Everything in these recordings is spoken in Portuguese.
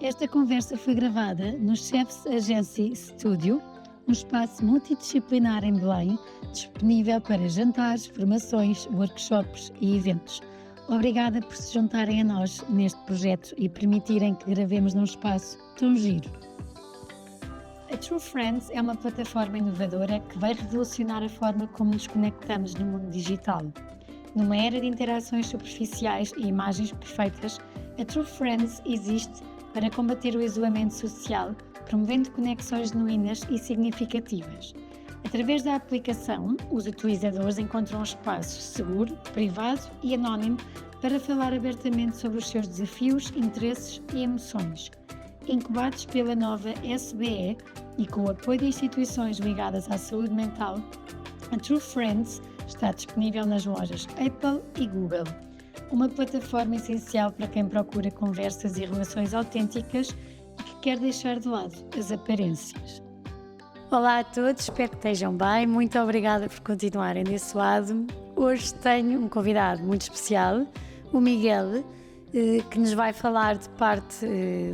Esta conversa foi gravada no Chefs Agency Studio, um espaço multidisciplinar em Belém, disponível para jantares, formações, workshops e eventos. Obrigada por se juntarem a nós neste projeto e permitirem que gravemos num espaço tão giro. A True Friends é uma plataforma inovadora que vai revolucionar a forma como nos conectamos no mundo digital. Numa era de interações superficiais e imagens perfeitas, a True Friends existe para combater o isolamento social, promovendo conexões genuínas e significativas. Através da aplicação, os utilizadores encontram um espaço seguro, privado e anónimo para falar abertamente sobre os seus desafios, interesses e emoções. Incubados pela nova SBE e com o apoio de instituições ligadas à saúde mental, a True Friends está disponível nas lojas Apple e Google. Uma plataforma essencial para quem procura conversas e relações autênticas e que quer deixar de lado as aparências. Olá a todos, espero que estejam bem. Muito obrigada por continuarem desse lado. Hoje tenho um convidado muito especial, o Miguel, que nos vai falar de parte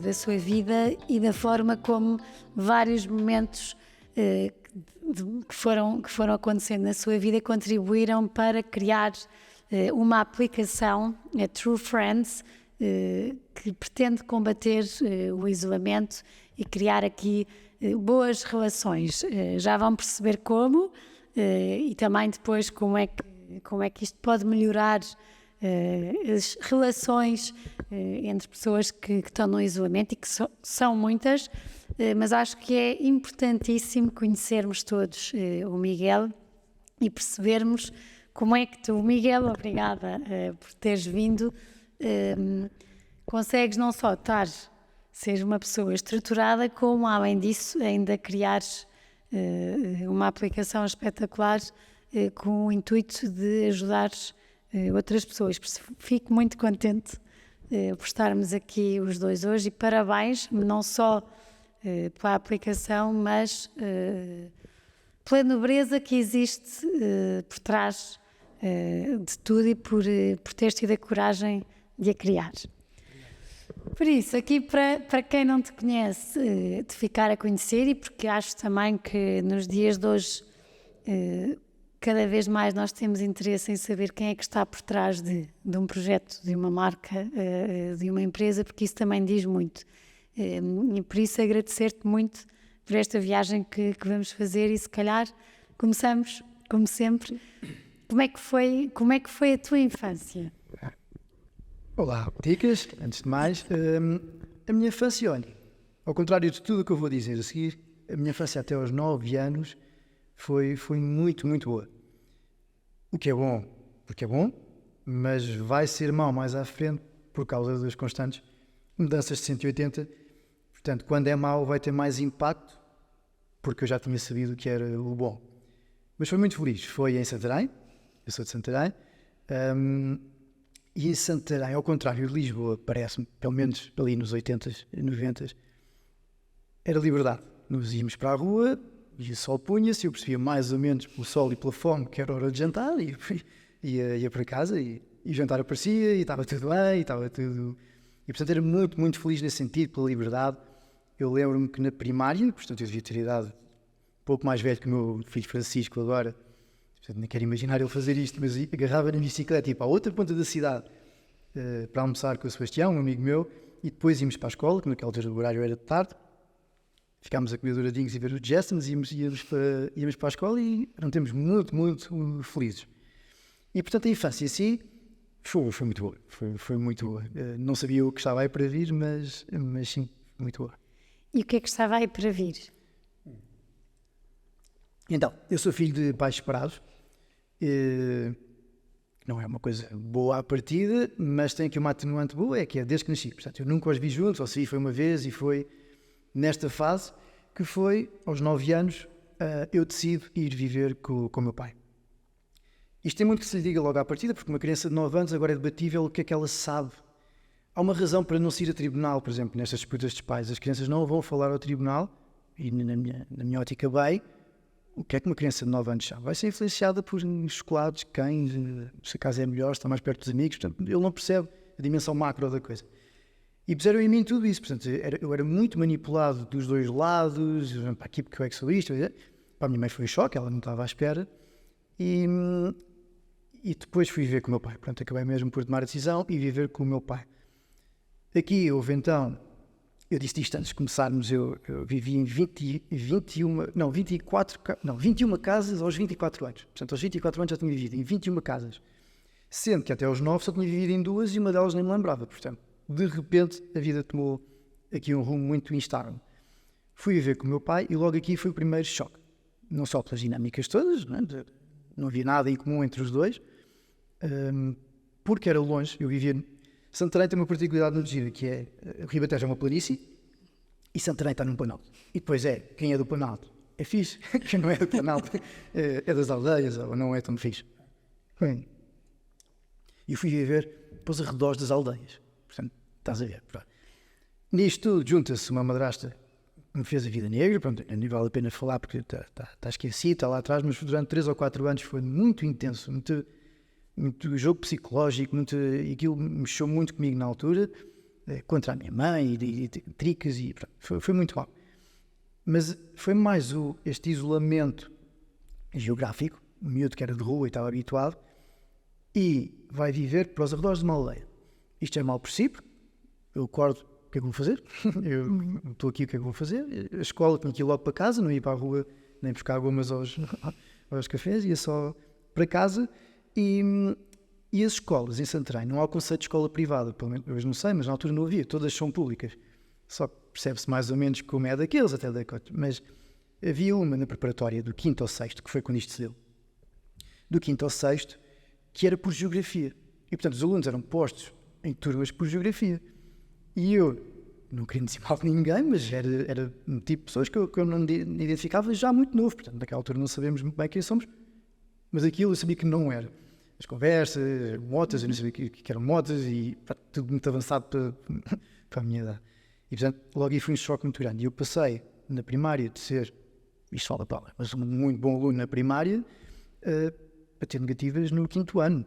da sua vida e da forma como vários momentos que foram acontecendo na sua vida contribuíram para criar uma aplicação, a True Friends, que pretende combater o isolamento e criar aqui boas relações. Já vão perceber como e também depois como é que isto pode melhorar as relações entre pessoas que estão no isolamento e que são muitas, mas acho que é importantíssimo conhecermos todos o Miguel e percebermos como é que tu, Miguel, obrigada por teres vindo, consegues não só seres uma pessoa estruturada, como além disso ainda criares uma aplicação espetacular com o intuito de ajudar outras pessoas. Fico muito contente por estarmos aqui os dois hoje e parabéns, não só pela aplicação, mas pela nobreza que existe por trás de tudo e por teres tido a coragem de a criar. Por isso, aqui para quem não te conhece, te ficar a conhecer, e porque acho também que nos dias de hoje cada vez mais nós temos interesse em saber quem é que está por trás de um projeto, de uma marca, de uma empresa, porque isso também diz muito. E por isso agradecer-te muito por esta viagem que vamos fazer e se calhar começamos, como sempre, como é que foi a tua infância? Olá, Ticas, antes de mais, a minha infância, olha, ao contrário de tudo o que eu vou dizer a seguir, a minha infância até aos 9 anos foi muito, muito boa. O que é bom, porque é bom, mas vai ser mau mais à frente por causa das constantes mudanças de 180. Portanto, quando é mau vai ter mais impacto, porque eu já tinha sabido o que era o bom. Mas foi muito feliz, foi em Santarém, eu sou de Santarém, e em Santarém, ao contrário de Lisboa, parece-me, pelo menos ali nos 80s e 90s, era liberdade. Nós íamos para a rua e o sol punha-se, eu percebia mais ou menos pelo sol e pela fome que era hora de jantar, e ia para casa e o jantar aparecia e estava tudo bem, e estava tudo... E portanto era muito, muito feliz nesse sentido, pela liberdade. Eu lembro-me que na primária, portanto eu devia ter idade um pouco mais velho que o meu filho Francisco agora, portanto nem quero imaginar ele fazer isto, mas agarrava na bicicleta e ia para a outra ponta da cidade para almoçar com o Sebastião, um amigo meu, e depois íamos para a escola, que naquela altura o horário era de tarde, ficámos a comer douradinhos e ver os Jetsons, íamos para a escola e eram tempos muito, muito felizes. E portanto a infância assim foi muito boa, foi muito boa. Não sabia o que estava aí para vir, mas sim, muito boa. E o que é que estava aí para vir? Então, eu sou filho de pais separados, não é uma coisa boa à partida, mas tem aqui uma atenuante boa, é que é desde que nasci. Portanto, eu nunca os vi juntos, ou se foi uma vez, e foi nesta fase que foi, aos 9 anos, eu decido ir viver com o meu pai. Isto tem muito que se lhe diga logo à partida, porque uma criança de 9 anos agora é debatível o que é que ela sabe. Há uma razão para não se ir a tribunal, por exemplo, nestas disputas de pais. As crianças não vão falar ao tribunal, e na minha ótica bem, o que é que uma criança de 9 anos sabe? Vai ser influenciada por chocolates, cães, se a casa é melhor, está mais perto dos amigos, portanto, ele não percebe a dimensão macro da coisa. E puseram em mim tudo isso. Portanto, eu era muito manipulado dos dois lados, para aqui porque eu é que sou isto. Para a minha mãe foi um choque, ela não estava à espera. E depois fui viver com o meu pai. Pronto, acabei mesmo por tomar a decisão e viver com o meu pai. Aqui houve então, eu disse isto antes de começarmos, eu vivi em 21 casas aos 24 anos. Portanto, aos 24 anos já tinha vivido em 21 casas. Sendo que até aos 9 só tinha vivido em 2 e uma delas nem me lembrava. Portanto, de repente a vida tomou aqui um rumo muito instável. Fui viver com o meu pai e logo aqui foi o primeiro choque. Não só pelas dinâmicas todas, não havia nada em comum entre os dois, porque era longe. Eu vivia... Santarém tem uma particularidade no gira, que é o Ribatejo é uma planície e Santarém está num planalto. E depois quem é do planalto é fixe, quem não é do planalto é das aldeias ou não é tão fixe. Bem, e fui viver pelos arredores das aldeias. Portanto, estás a ver. Pronto. Nisto tudo junta-se uma madrasta que me fez a vida negra. Pronto, não vale a pena falar porque está esquecido, está lá atrás, mas durante 3 ou 4 anos foi muito intenso, muito jogo psicológico, e aquilo mexeu muito comigo na altura, contra a minha mãe, e tricas, e pronto, foi muito mal. Mas foi mais este isolamento geográfico, o miúdo que era de rua e estava habituado, e vai viver para os arredores de uma aldeia. Isto é mal por si, porque eu acordo, o que é que vou fazer? Eu estou aqui, o que é que vou fazer? A escola tinha que ir logo para casa, não ia para a rua nem buscar gomas aos cafés, ia só para casa. E as escolas em Santarém, não há o conceito de escola privada, pelo menos hoje não sei, mas na altura não havia, todas são públicas. Só que percebe-se mais ou menos como é daqueles, até da Cote. Mas havia uma na preparatória do 5º ao 6º, que foi quando isto se deu, do 5º ao 6º, que era por geografia. E portanto os alunos eram postos em turmas por geografia. E eu, não queria dizer mal de ninguém, mas era um tipo de pessoas que eu não identificava já muito novo. Portanto, naquela altura não sabemos muito bem quem somos. Mas aquilo eu sabia que não era. As conversas, motas, eu não sabia que eram motas e tudo muito avançado para a minha idade. E portanto, logo aí foi um choque muito grande. E eu passei na primária de ser, isto fala para mas um muito bom aluno na primária, a ter negativas no 5º ano.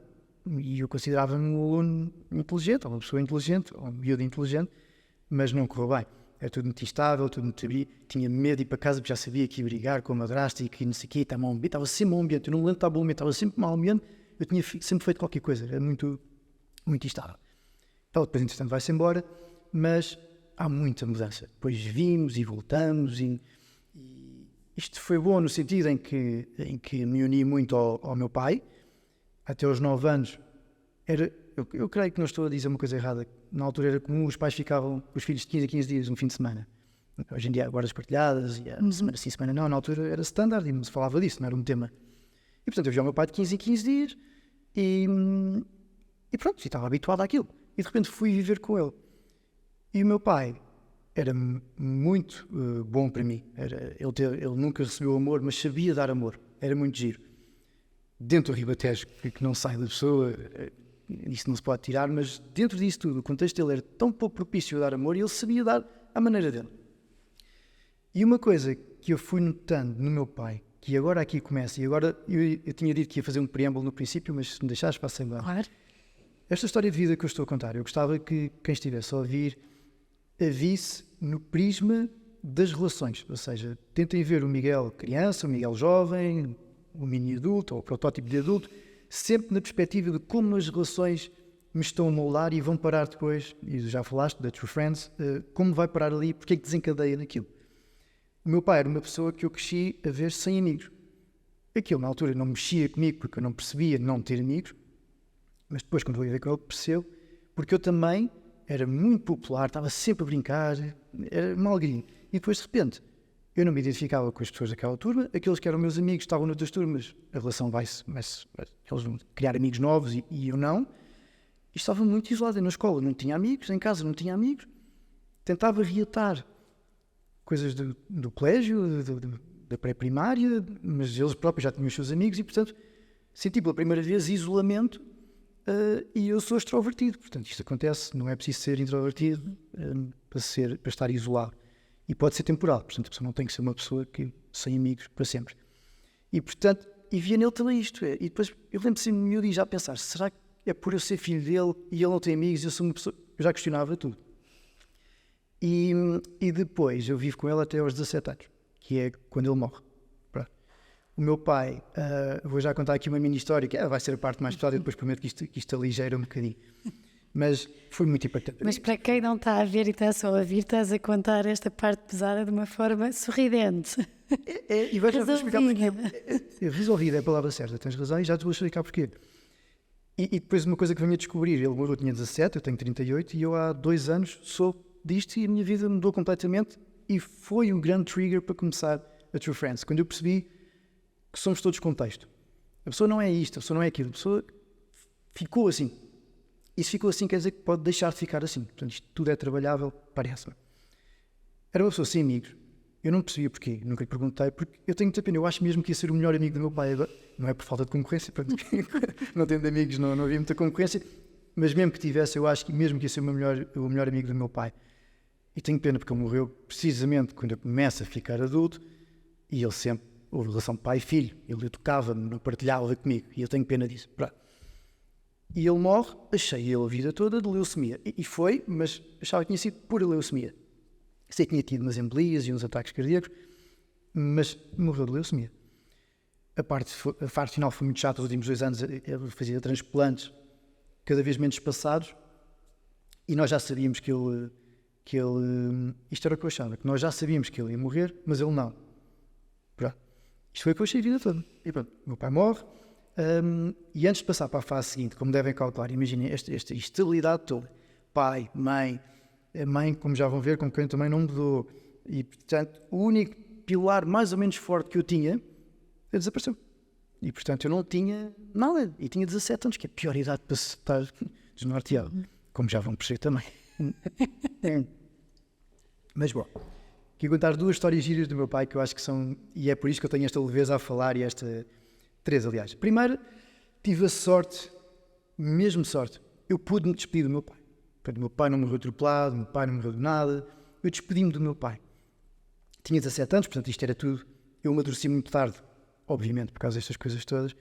E eu considerava-me um aluno inteligente, ou uma pessoa inteligente, ou um miúdo inteligente, mas não correu bem. Era tudo muito instável, tudo muito sabia. Tinha medo de ir para casa porque já sabia que ia brigar com a madrasta e que não sei o quê, estava sempre mau ambiente. Eu não me lembro de estar bom ambiente, estava sempre mau ambiente. Eu tinha sempre feito qualquer coisa, era muito, muito instável. Então, depois, entretanto, vai-se embora, mas há muita mudança. Depois vimos e voltamos e isto foi bom no sentido em que me uni muito ao meu pai. Até aos 9 anos, eu creio que não estou a dizer uma coisa errada. Na altura era comum, os pais ficavam com os filhos de 15 a 15 dias, um fim de semana. Hoje em dia há guardas partilhadas, e semana sim, semana não. Na altura era standard e não se falava disso, não era um tema. E portanto eu via o meu pai de 15 em 15 dias e pronto, estava habituado àquilo. E de repente fui viver com ele. E o meu pai era muito bom para mim. Ele nunca recebeu amor, mas sabia dar amor. Era muito giro. Dentro do Ribatejo, que não sai da pessoa, isso não se pode tirar, mas dentro disso tudo, o contexto dele era tão pouco propício a dar amor e ele sabia dar à maneira dele. E uma coisa que eu fui notando no meu pai, que agora aqui começa, e agora eu tinha dito que ia fazer um preâmbulo no princípio, mas se me deixares, passo agora. Claro. Esta história de vida que eu estou a contar, eu gostava que quem estivesse a ouvir a visse no prisma das relações, ou seja, tentem ver o Miguel criança, o Miguel jovem, o mini adulto ou o protótipo de adulto, sempre na perspectiva de como as relações me estão a moldar e vão parar depois, e já falaste da True Friends, como vai parar ali, porque é que desencadeia naquilo. O meu pai era uma pessoa que eu cresci a ver sem amigos. Aquilo na altura não mexia comigo porque eu não percebia não ter amigos, mas depois quando vou viver com ele percebeu, porque eu também era muito popular, estava sempre a brincar, era uma alegria. E depois de repente eu não me identificava com as pessoas daquela turma, aqueles que eram meus amigos estavam noutras turmas, a relação vai-se, eles vão criar amigos novos e eu não. E estava muito isolado na escola, não tinha amigos, em casa não tinha amigos. Tentava reatar coisas do colégio, da pré-primária, mas eles próprios já tinham os seus amigos e, portanto, senti pela primeira vez isolamento e eu sou extrovertido. Portanto, isto acontece, não é preciso ser introvertido para estar isolado. E pode ser temporal, portanto, a pessoa não tem que ser uma pessoa sem amigos para sempre. E, portanto, via nele também isto. E depois eu lembro sempre de miúdo e já pensar, será que é por eu ser filho dele e ele não tem amigos e eu sou uma pessoa... Eu já questionava tudo. E depois eu vivo com ele até aos 17 anos, que é quando ele morre. Pronto. O meu pai, vou já contar aqui uma mini história, que vai ser a parte mais pesada, e depois prometo que isto aligeira um bocadinho. Mas foi muito impactante. Mas para quem não está a ver e está só a ouvir, estás a contar esta parte pesada de uma forma sorridente. E vais já explicar porquê. Resolvida é a palavra certa, tens razão, e já te vou explicar porquê. E depois uma coisa que venho a descobrir, ele morreu, eu tinha 17, eu tenho 38, e eu há 2 anos soube disto e a minha vida mudou completamente, e foi um grande trigger para começar a True Friends, quando eu percebi que somos todos contexto. A pessoa não é isto, a pessoa não é aquilo, a pessoa ficou assim. E se ficou assim quer dizer que pode deixar de ficar assim. Portanto, isto tudo é trabalhável, parece-me. Era uma pessoa sem amigos. Eu não percebia porquê, nunca lhe perguntei, porque eu tenho muita pena. Eu acho mesmo que ia ser o melhor amigo do meu pai. Não é por falta de concorrência, não tendo amigos, não havia muita concorrência, mas mesmo que tivesse, eu acho que mesmo que ia ser o melhor amigo do meu pai. E tenho pena porque ele morreu precisamente quando eu começo a ficar adulto, e ele sempre, houve relação pai e filho, ele tocava-me, não partilhava comigo, e eu tenho pena disso. Pronto. E ele morre, achei ele a vida toda de leucemia. E foi, mas achava que tinha sido pura leucemia. Sei que tinha tido umas embolias e uns ataques cardíacos, mas morreu de leucemia. A parte final foi muito chata. Os últimos 2 anos ele fazia transplantes cada vez menos espaçados, e nós já sabíamos que ele isto era o que eu achava, que nós já sabíamos que ele ia morrer, mas ele não. Pronto. Isto foi o que eu achei a vida toda. E pronto, meu pai morre. E antes de passar para a fase seguinte, como devem calcular, imaginem esta estabilidade toda, pai, mãe, a mãe, como já vão ver, com quem também não mudou, e portanto o único pilar mais ou menos forte que eu tinha desapareceu, e portanto eu não tinha nada, e tinha 17 anos, que é a pior idade para se estar desnorteado, como já vão perceber também. Mas bom, quero contar 2 histórias giras do meu pai que eu acho que são, e é por isso que eu tenho esta leveza a falar, e esta 3, aliás. Primeiro, tive a sorte, mesmo sorte, eu pude me despedir do meu pai. Portanto, o meu pai não morreu atropelado, o meu pai não morreu de nada, eu despedi-me do meu pai. Tinha 17 anos, portanto isto era tudo, eu amadureci muito tarde, obviamente, por causa destas coisas todas,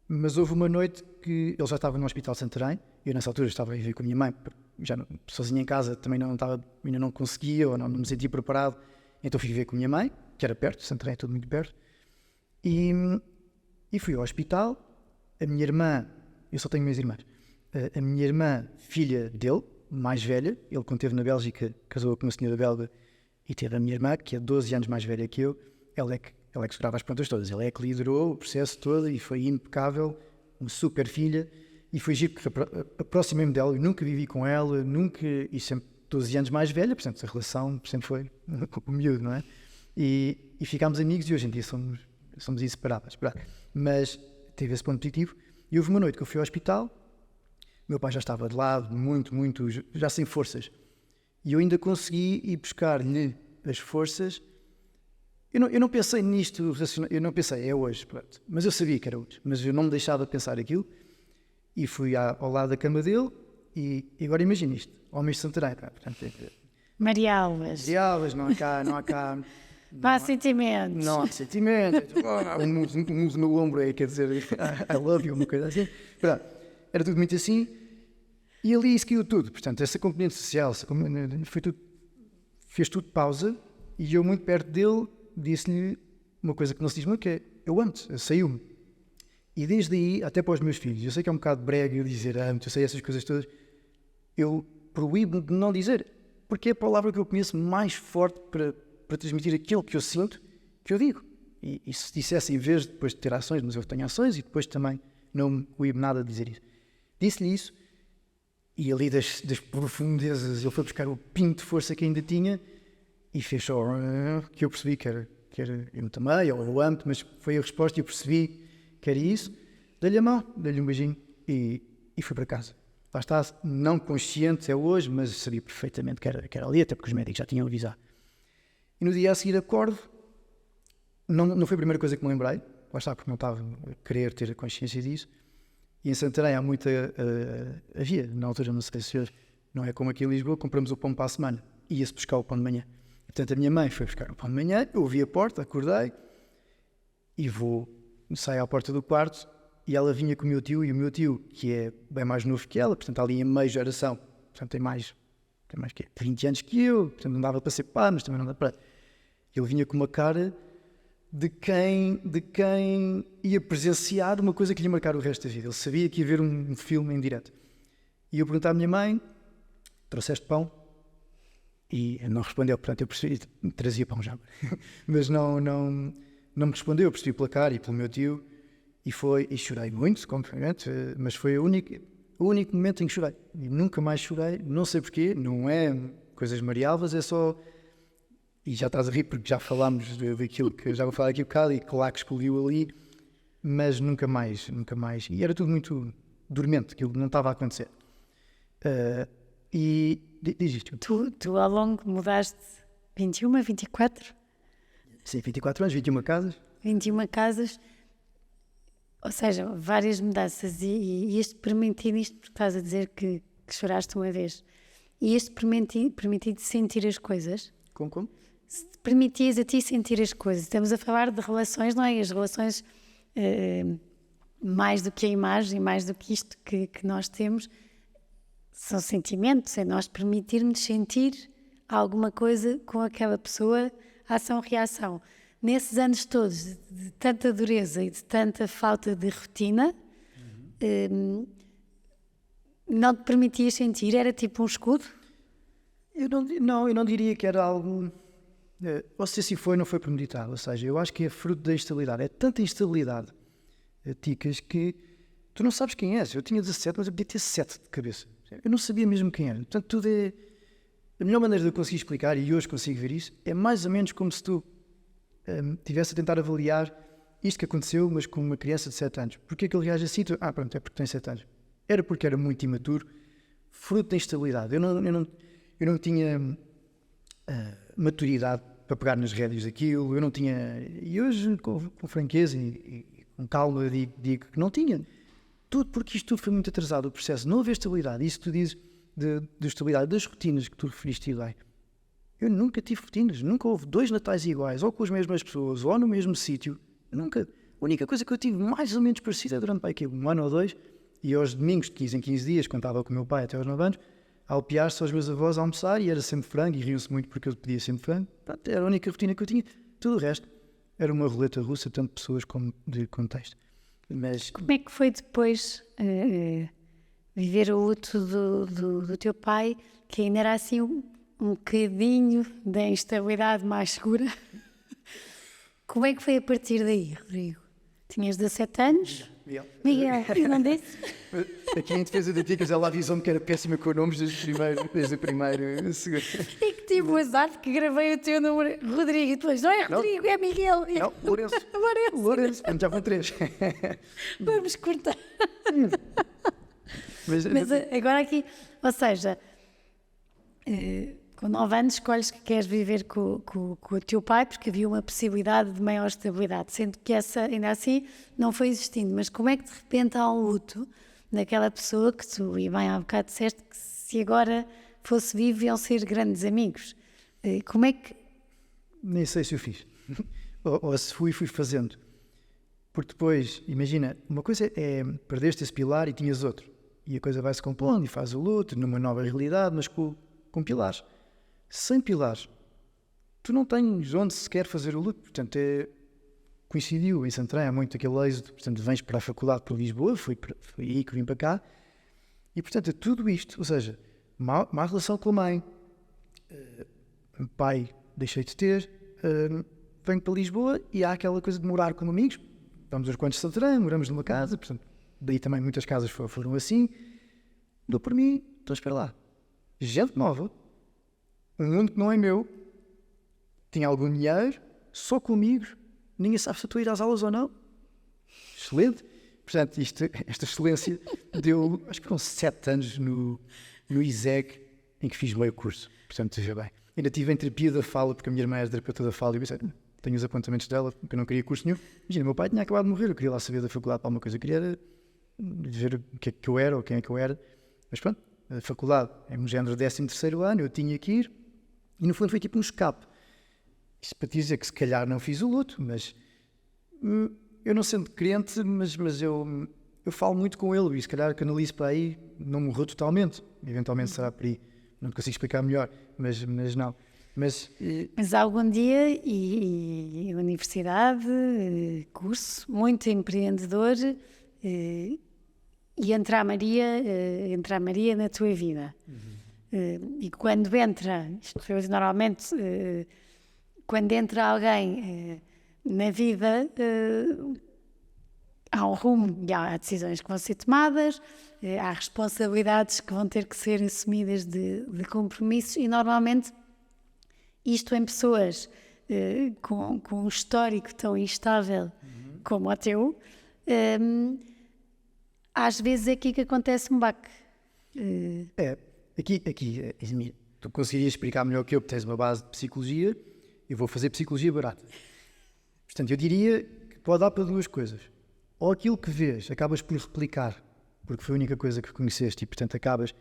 mas houve uma noite que ele já estava no Hospital de Santarém, eu nessa altura estava a viver com a minha mãe, já sozinha em casa, também ainda não conseguia, ou não me sentia preparado, então fui viver com a minha mãe, que era perto, Santarém é tudo muito perto. E fui ao hospital. A minha irmã, eu só tenho minhas irmãs, a minha irmã, filha dele, mais velha, ele quando esteve na Bélgica casou com uma senhora belga, e teve a minha irmã, que é 12 anos mais velha que eu, ela é que segurava as pontas todas, ela é que liderou o processo todo e foi impecável, uma super filha, e foi giro porque aproximei-me dela, eu nunca vivi com ela, e sempre 12 anos mais velha, portanto a relação sempre foi o miúdo, não é? E ficámos amigos, e hoje em dia somos inseparáveis, mas teve esse ponto positivo. E houve uma noite que eu fui ao hospital, meu pai já estava de lado, muito, já sem forças, e eu ainda consegui ir buscar-lhe as forças. Eu não pensei nisto, eu não pensei, é hoje, pronto, mas eu sabia que era hoje, mas eu não me deixava pensar aquilo, e fui ao lado da cama dele, e agora imagina isto, homens de Santarém, portanto, Maria Alves. não há cá Não há sentimentos. Não há sentimentos. Um mundo no ombro aí, quer dizer, I love you, uma coisa assim. Pronto, era tudo muito assim. E ali isso caiu tudo. Portanto, essa componente social, fez tudo pausa. E eu, muito perto dele, disse-lhe uma coisa que não se diz muito, que é: eu amo-te, saiu-me. E desde aí, até para os meus filhos, eu sei que é um bocado brega eu dizer amo-te, eu sei essas coisas todas, eu proíbo-me de não dizer, porque é a palavra que eu conheço mais forte para transmitir aquilo que eu sinto, que eu digo. E se dissesse, em vez de depois de ter ações, mas eu tenho ações, e depois também não me coíbo nada de dizer isso. Disse-lhe isso, e ali das profundezas ele foi buscar o pinto de força que ainda tinha, e fez só que eu percebi que era eu também, ou eu amo-te, mas foi a resposta e eu percebi que era isso. Dei-lhe a mão, dei-lhe um beijinho e fui para casa. Lá está, não consciente é hoje, mas sabia perfeitamente que era ali, até porque os médicos já tinham avisado. E no dia a seguir acordo, não foi a primeira coisa que me lembrei, lá está, porque não estava a querer ter a consciência disso. E em Santarém há muita, havia, na altura, não sei se hoje, não é como aqui em Lisboa, compramos o pão para a semana, ia-se buscar o pão de manhã. Portanto, a minha mãe foi buscar o pão de manhã, eu ouvi a porta, acordei, e saio à porta do quarto, e ela vinha com o meu tio, e o meu tio, que é bem mais novo que ela, portanto, ali em meio geração, portanto, tem mais tem mais que 20 anos que eu, portanto não dava para ser pá, mas também não dá para... Ele vinha com uma cara de quem ia presenciar uma coisa que lhe ia marcar o resto da vida. Ele sabia que ia ver um filme em direto. E eu perguntei à minha mãe, trouxeste pão? E não respondeu, portanto eu percebi, trazia pão já. Mas não me respondeu, eu percebi pela cara e pelo meu tio. E chorei muito, completamente, mas foi o único momento em que chorei. E nunca mais chorei, não sei porquê, não é coisas marialvas, é só... E já estás a rir porque já falámos daquilo que já vou falar aqui um bocado e claro que escolheu ali, mas nunca mais. E era tudo muito dormente, aquilo não estava a acontecer. E diz isto. Tu ao longo mudaste 21, 24? Sim, 24 anos, 21 casas. 21 casas, ou seja, várias mudanças e este permitir isto, porque estás a dizer que choraste uma vez, e este permitir sentir as coisas. Como? Se te permitias a ti sentir as coisas, estamos a falar de relações, não é? E as relações, mais do que a imagem, mais do que isto que nós temos, são sentimentos, é nós permitirmos sentir alguma coisa com aquela pessoa, ação-reação. Nesses anos todos de tanta dureza e de tanta falta de rotina, não te permitias sentir? Era tipo um escudo? Eu não diria que era algo... ou se assim foi, não foi premeditado. Ou seja, eu acho que é fruto da instabilidade. É tanta instabilidade, Ticas, que tu não sabes quem és. Eu tinha 17, mas eu podia ter 7 de cabeça. Eu não sabia mesmo quem era. Portanto, tudo é... A melhor maneira de eu conseguir explicar, e hoje consigo ver isso, é mais ou menos como se tu estivesse a tentar avaliar isto que aconteceu, mas com uma criança de 7 anos. Porquê é que ele reage assim? Pronto, é porque tem 7 anos. Era porque era muito imaturo, fruto da instabilidade. Eu não tinha maturidade para pegar nas rédeas daquilo, eu não tinha... E hoje, com franqueza e com calma, eu digo que não tinha. Tudo porque isto tudo foi muito atrasado, o processo. Não houve estabilidade. Isso que tu dizes de estabilidade, das rotinas que tu referiste bem. Eu nunca tive rotinas, nunca houve 2 natais iguais, ou com as mesmas pessoas, ou no mesmo sítio. Nunca. A única coisa que eu tive mais ou menos parecida é durante um ano ou 2, e aos domingos de 15 em 15 dias, quando estava com o meu pai até aos 9 anos, a alpear-se aos meus avós a almoçar, e era sempre frango, e riam-se muito porque eu pedia sempre frango. Pronto, era a única rotina que eu tinha. Tudo o resto era uma roleta russa, tanto de pessoas como de contexto. Mas... Como é que foi depois viver o luto do teu pai, que ainda era assim um bocadinho da instabilidade mais segura? Como é que foi a partir daí, Rodrigo? Tinhas 17 anos? Miguel, eu não disse? Aqui em defesa da Ticas, ela avisou-me que era péssima com nomes desde o primeiro segundo. E que tive o azar que gravei o teu número, Rodrigo, e depois, não é Rodrigo, é Miguel. Não, Lourenço. Lourenço, já vão 3. Vamos cortar. Mas agora aqui, ou seja, com 9 anos escolhes que queres viver com o teu pai porque havia uma possibilidade de maior estabilidade, sendo que essa ainda assim não foi existindo. Mas como é que de repente há um luto naquela pessoa que tu, e bem há bocado disseste que se agora fosse vivo iam ser grandes amigos? Como é que... Nem sei se eu fiz. ou se fui fazendo. Porque depois, imagina, uma coisa é perdeste esse pilar e tinhas outro. E a coisa vai-se compondo e faz o luto numa nova realidade, mas com pilares. Sem pilares, tu não tens onde sequer fazer o luto. Portanto, coincidiu em Santarém, há muito aquele êxodo. Portanto, vens para a faculdade para Lisboa, foi aí que vim para cá. E, portanto, é tudo isto. Ou seja, má relação com a mãe. Pai, deixei de ter. Venho para Lisboa e há aquela coisa de morar com amigos. Vamos aos quantos de Santarém, moramos numa casa. Portanto, daí também muitas casas foram assim. Dou por mim, então espera lá. Gente nova, um mundo que não é meu, tinha algum dinheiro, só comigo, ninguém sabe se eu estou a ir às aulas ou não. Excelente. Portanto, esta excelência deu, acho que foram 7 anos no ISEG, em que fiz meio curso. Portanto, veja bem. Ainda tive em terapia da fala, porque a minha irmã era terapeuta da fala, e eu pensei, tenho os apontamentos dela, porque eu não queria curso nenhum. Imagina, meu pai tinha acabado de morrer, eu queria lá saber da faculdade para alguma coisa, eu queria era ver o que é que eu era, ou quem é que eu era. Mas pronto, a faculdade é um género de 13º ano, eu tinha que ir, e no fundo foi tipo um escape. Isto para te dizer que se calhar não fiz o luto, mas eu não sendo crente, mas eu falo muito com ele, e se calhar canalizo para aí, não morreu totalmente, eventualmente será por aí. não te consigo explicar melhor, mas não. Mas algum dia, e universidade, curso, muito empreendedor, e entra a Maria na tua vida. E quando entra, isto foi normalmente, quando entra alguém na vida, há um rumo e há decisões que vão ser tomadas, há responsabilidades que vão ter que ser assumidas de compromissos e normalmente isto em pessoas com um histórico tão instável como o teu, às vezes é aqui que acontece um baque. Aqui, Ismir, tu conseguirias explicar melhor que eu, porque tens uma base de psicologia, eu vou fazer psicologia barata. Portanto, eu diria que pode dar para duas coisas. Ou aquilo que vês, acabas por replicar, porque foi a única coisa que conheceste e, portanto, acabas,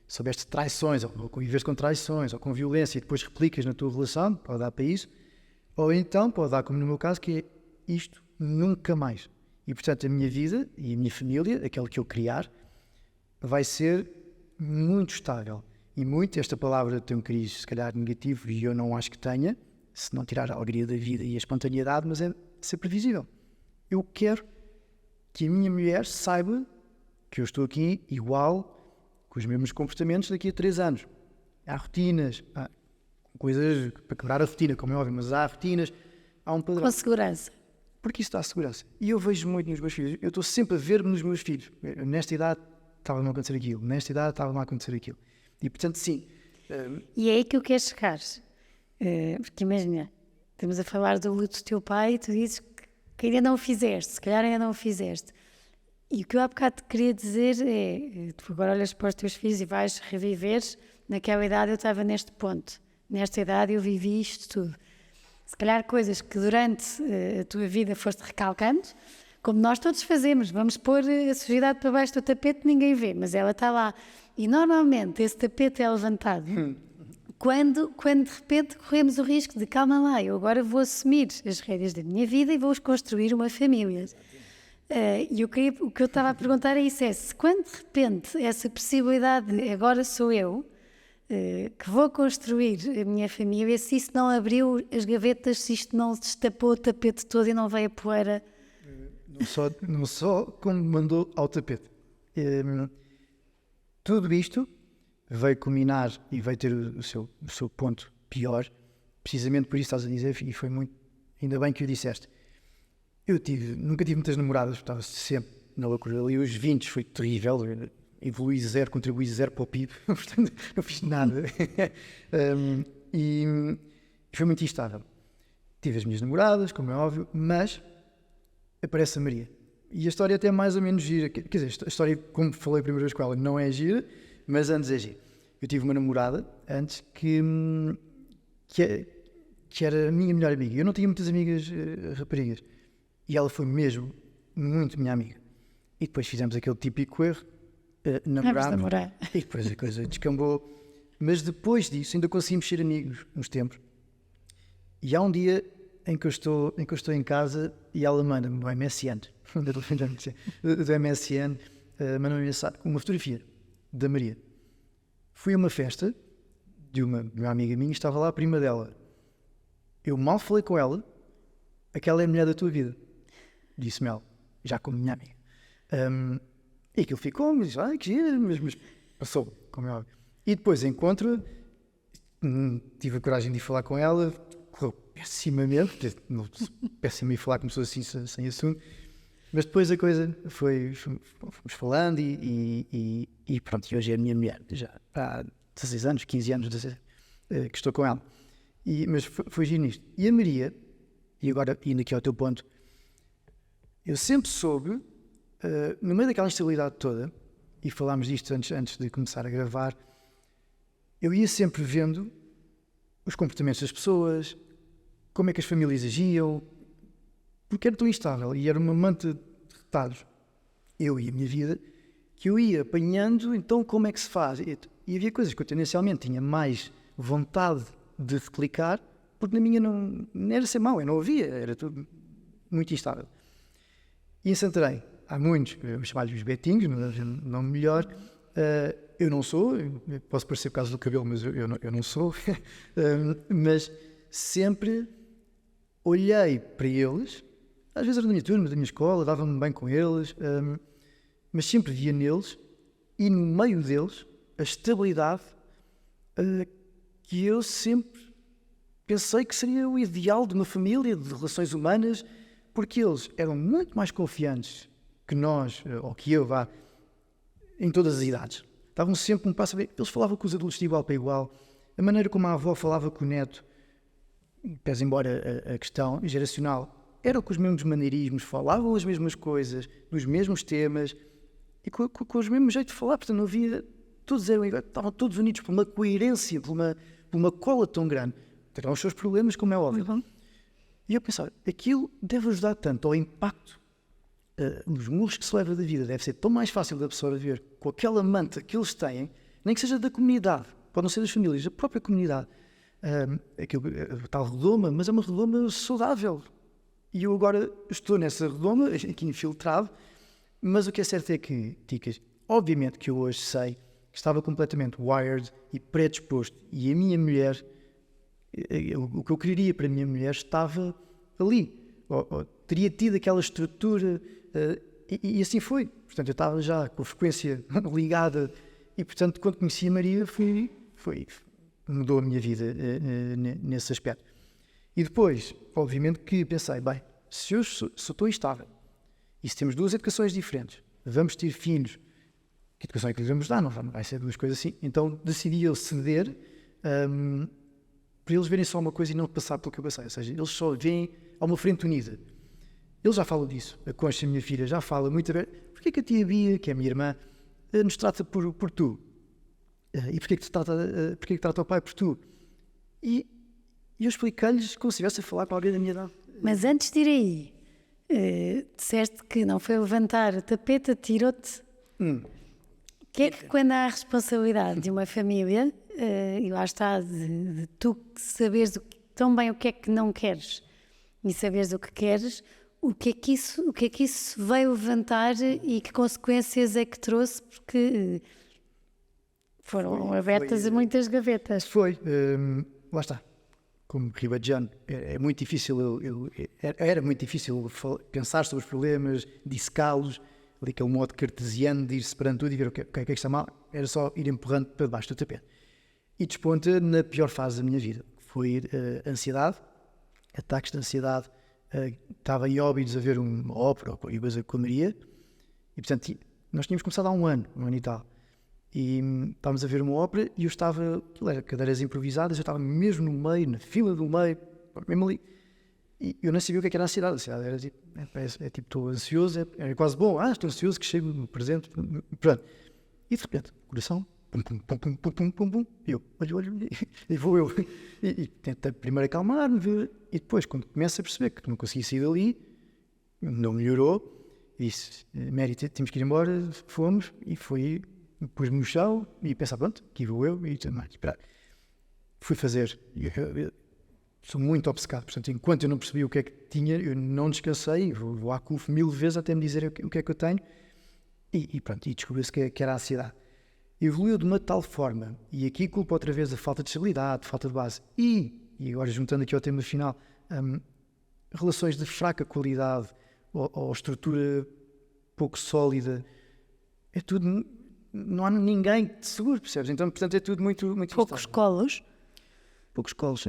soubeste traições, ou convives com traições, ou com violência, e depois replicas na tua relação, pode dar para isso. Ou então, pode dar, como no meu caso, que é isto nunca mais. E, portanto, a minha vida e a minha família, aquela que eu criar, vai ser muito estável. E muito, esta palavra tem um cariz, se calhar, negativo, e eu não acho que tenha, se não tirar a alegria da vida e a espontaneidade, mas é ser previsível. Eu quero que a minha mulher saiba que eu estou aqui igual, com os mesmos comportamentos daqui a 3 anos. Há rotinas, há coisas para quebrar a rotina, como é óbvio, mas há rotinas, há um padrão. Com segurança. Porque isso dá segurança. E eu vejo muito nos meus filhos. Eu estou sempre a ver-me nos meus filhos. Nesta idade estava-me a acontecer aquilo. Nesta idade estava-me a acontecer aquilo. E, portanto, sim. E é aí que eu quero chegar. Porque imagina, estamos a falar do luto do teu pai e tu dizes que ainda não o fizeste, se calhar ainda não o fizeste. E o que eu há bocado te queria dizer é, tu agora olhas para os teus filhos e vais reviver, naquela idade eu estava neste ponto, nesta idade eu vivi isto tudo. Se calhar coisas que durante a tua vida foste recalcando, como nós todos fazemos, vamos pôr a sujidade para baixo do tapete, ninguém vê, mas ela está lá. E normalmente esse tapete é levantado quando de repente corremos o risco de calma lá, eu agora vou assumir as rédeas da minha vida e vou construir uma família. E o que eu estava a perguntar é isso, se quando de repente essa possibilidade de agora sou eu que vou construir a minha família, se isso não abriu as gavetas, se isto não destapou o tapete todo e não veio a poeira. Não só como mandou ao tapete. Tudo isto veio culminar e veio ter o seu ponto pior, precisamente por isso estás a dizer, e foi muito, ainda bem que o disseste. Nunca tive muitas namoradas, estava sempre na loucura. Ali os 20 foi terrível, evolui zero, contribui zero para o PIB, portanto não fiz nada. E foi muito instável. Tive as minhas namoradas, como é óbvio, mas aparece a Maria. E a história até é mais ou menos gira. Quer dizer, a história, como falei a primeira vez com ela, não é gira, mas antes é gira. Eu tive uma namorada antes que era a minha melhor amiga. Eu não tinha muitas amigas raparigas. E ela foi mesmo muito minha amiga. E depois fizemos aquele típico erro, namorar. E depois a coisa descambou. Mas depois disso ainda conseguimos ser amigos uns tempos. E há um dia em que eu estou em casa e ela manda-me no MSN, do MSN, manda-me uma fotografia da Maria. Fui a uma festa de uma amiga minha, estava lá a prima dela. Eu mal falei com ela, aquela é a mulher da tua vida, disse-me ela, já como minha amiga. E aquilo ficou, mas que gira, mas passou, como é óbvio. E depois encontro, tive a coragem de ir falar com ela, correu pessimamente, péssimo ir falar com pessoas assim sem assunto, mas depois a coisa fomos falando e pronto, e hoje é a minha mulher, já há 16 anos, 15 anos, 16, que estou com ela. Mas foi giro nisto. E a Maria, e agora indo aqui ao teu ponto, eu sempre soube, no meio daquela instabilidade toda, e falámos disto antes de começar a gravar, eu ia sempre vendo os comportamentos das pessoas, como é que as famílias agiam, porque era tão instável e era uma manta de retalhos, eu e a minha vida, que eu ia apanhando, então como é que se faz? E havia coisas que eu tendencialmente tinha mais vontade de replicar, porque na minha não era ser mau, eu não havia, era tudo muito instável. E em Santarém, há muitos, eu chamo-lhes os betinhos, não melhor, eu não sou, eu posso parecer por causa do cabelo, mas eu não sou, mas sempre olhei para eles, às vezes era da minha turma, da minha escola, dava-me bem com eles, mas sempre via neles e no meio deles a estabilidade que eu sempre pensei que seria o ideal de uma família, de relações humanas, porque eles eram muito mais confiantes que nós, ou que eu, em todas as idades. Estavam sempre um passo a ver. Eles falavam com os adultos de igual para igual. A maneira como a avó falava com o neto, pese embora a questão geracional, era com os mesmos maneirismos, falavam as mesmas coisas, nos mesmos temas, e com os mesmos jeitos de falar. Portanto, não havia... Todos eram iguais, estavam todos unidos por uma coerência, por uma cola tão grande. Terão os seus problemas, como é óbvio. E eu pensava, aquilo deve ajudar tanto ao impacto, os murros que se leva da vida, deve ser tão mais fácil de absorver com aquela manta que eles têm, nem que seja da comunidade, pode não ser das famílias, da própria comunidade. A tal redoma, mas é uma redoma saudável. E eu agora estou nessa redoma, aqui infiltrado, mas o que é certo é que, Ticas, obviamente que eu hoje sei que estava completamente wired e predisposto, e a minha mulher, o que eu queria para a minha mulher estava ali, ou teria tido aquela estrutura, e assim foi. Portanto, eu estava já com a frequência ligada, e portanto, quando conheci a Maria, mudou a minha vida nesse aspecto. E depois, obviamente que pensei, bem, se eu estou instável, e se temos duas educações diferentes, vamos ter filhos, que educação é que lhes vamos dar? Não vai ser duas coisas assim. Então decidi eu ceder para eles verem só uma coisa e não passar pelo que eu passei. Ou seja, eles só veem a uma frente unida. Eles já falam disso. A Concha, a minha filha, já fala muito a ver. Porquê que a tia Bia, que é a minha irmã, nos trata por tu? E porquê que trata o pai por tu? E eu expliquei-lhes como se estivesse a falar com alguém da minha idade. Mas antes de ir aí, disseste que não foi levantar o tapete, atirou-te. Que é que quando há a responsabilidade de uma família, e lá está, de tu saberes tão bem o que é que não queres e saberes o que queres, o que é que isso veio levantar e que consequências é que trouxe? Porque foram abertas muitas gavetas. Lá está. Como ribadiano, é muito difícil, era muito difícil pensar sobre os problemas, dissecá-los, ali aquele modo cartesiano de ir separando tudo e ver o que é que está mal, era só ir empurrando para debaixo do tapete. E desponta na pior fase da minha vida, que foi a ansiedade, ataques de ansiedade. Estava em Óbidos a ver uma ópera ou qualquer coisa com a Maria, e portanto nós tínhamos começado há um ano e tal, e estávamos a ver uma ópera e eu estava, aquilo era cadeiras improvisadas, eu estava mesmo no meio, na fila do meio, mesmo ali, e eu não sabia o que era a ansiedade. A ansiedade era tipo, estou ansioso, era quase bom, estou ansioso que chego no presente, pronto. E de repente, coração, pum, pum, pum, pum, pum, pum, pum, pum, e eu, olho, e vou eu, e tentei primeiro acalmar-me, e depois, quando começo a perceber que não consegui sair dali, não melhorou, disse, Mary, temos que ir embora, fomos, e pus-me no chão, e pensava, pronto, aqui vou eu, e tudo mais, esperar. Fui fazer, sou muito obcecado, portanto, enquanto eu não percebi o que é que tinha, eu não descansei, vou à CUF 1000 vezes até me dizer o que é que eu tenho, e pronto, e descobriu-se que era a ansiedade. Evoluiu de uma tal forma, e aqui culpa outra vez a falta de estabilidade, falta de base, e agora juntando aqui ao tema final, relações de fraca qualidade, ou estrutura pouco sólida, é tudo, não há ninguém de seguro, percebes? Então, portanto, é tudo muito Poucos colos. Poucos colos,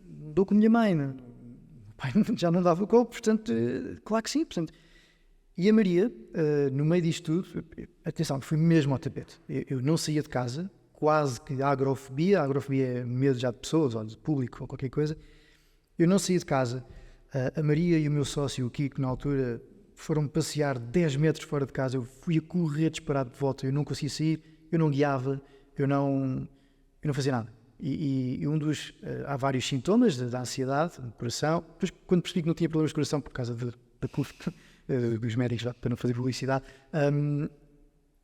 dou com a minha mãe, o pai já não dava o colo, portanto, claro que sim, portanto. E a Maria, no meio disto tudo, atenção, fui mesmo ao tapete. Eu não saía de casa, quase que a agrofobia é medo já de pessoas, ou de público, ou qualquer coisa. Eu não saía de casa. A Maria e o meu sócio, o Kiko, na altura, foram passear 10 metros fora de casa. Eu fui a correr disparado de volta, eu não conseguia sair, eu não guiava, eu não fazia nada. E há vários sintomas da ansiedade, do coração. Depois, quando percebi que não tinha problemas de coração por causa da CUF, dos médicos, para não fazer publicidade,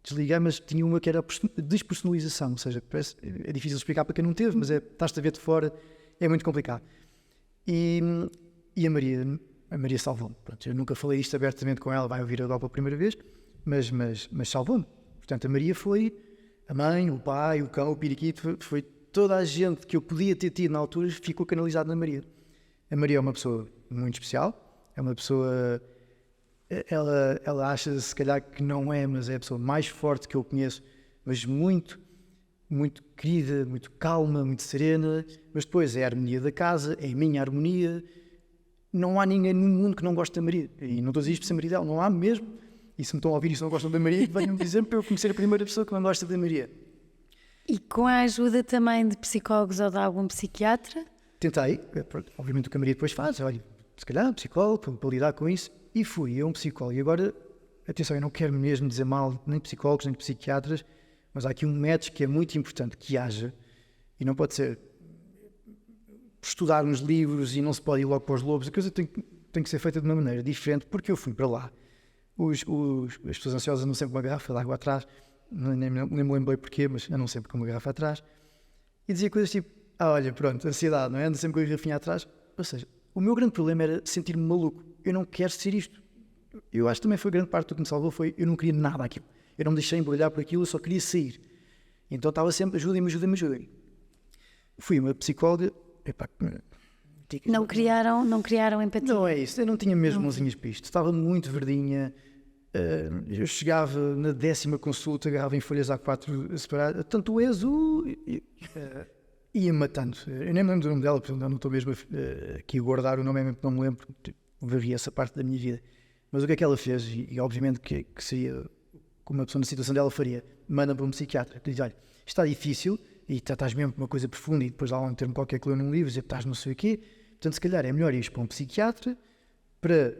desliguei, mas tinha uma que era a despersonalização, ou seja, é difícil explicar para quem não teve, mas estás-te a ver de fora, é muito complicado. E a Maria salvou-me. Pronto, eu nunca falei isto abertamente com ela, vai ouvir agora pela primeira vez, mas salvou-me. Portanto, a Maria foi A mãe, o pai, o cão, o periquito, foi toda a gente que eu podia ter tido na altura ficou canalizado na Maria. A Maria é uma pessoa muito especial, é uma pessoa... Ela acha se calhar que não é, mas é a pessoa mais forte que eu conheço, mas muito querida, muito calma, muito serena, mas depois é a harmonia da casa, é a minha harmonia. Não há ninguém no mundo que não goste da Maria, e não estou a dizer isto por ser marido dela, não há mesmo, e se me estão a ouvir e se não gostam da Maria, venham dizer para eu conhecer a primeira pessoa que não gosta da Maria. E com a ajuda também de psicólogos ou de algum psiquiatra? Tentei, obviamente o que a Maria depois faz, olha, se calhar um psicólogo para lidar com isso, e fui a um psicólogo. E agora, atenção, eu não quero mesmo dizer mal nem de psicólogos nem de psiquiatras, mas há aqui um método que é muito importante que haja, e não pode ser estudar uns livros e não se pode ir logo para os lobos. A coisa tem que ser feita de uma maneira diferente, porque eu fui para lá. As pessoas ansiosas andam sempre com uma garrafa de água atrás, nem me lembrei porquê, mas andam sempre com uma garrafa atrás, e dizia coisas tipo, olha, pronto, ansiedade, não é? Anda sempre com a garrafinha atrás. Ou seja, o meu grande problema era sentir-me maluco. Eu não quero ser isto. Eu acho que também foi grande parte do que me salvou, eu não queria nada daquilo. Eu não me deixei embrulhar por aquilo, eu só queria sair. Então estava sempre, ajudem-me. Fui uma psicóloga, Não criaram empatia? Não é isso, eu não tinha mesmo mãozinhas para isto. Estava muito verdinha. Eu chegava na 10ª consulta, agarrava em folhas A4 separadas, tanto és ia matando. Eu nem me lembro do nome dela, porque eu não estou mesmo aqui a guardar o nome, mesmo que não me lembro, varri essa parte da minha vida. Mas o que é que ela fez, e obviamente que seria como uma pessoa na situação dela faria, manda para um psiquiatra, que diz, olha, está difícil, e estás mesmo com uma coisa profunda, e depois há um termo qualquer que leu num livro, dizer que estás não sei o quê, portanto se calhar é melhor ir para um psiquiatra para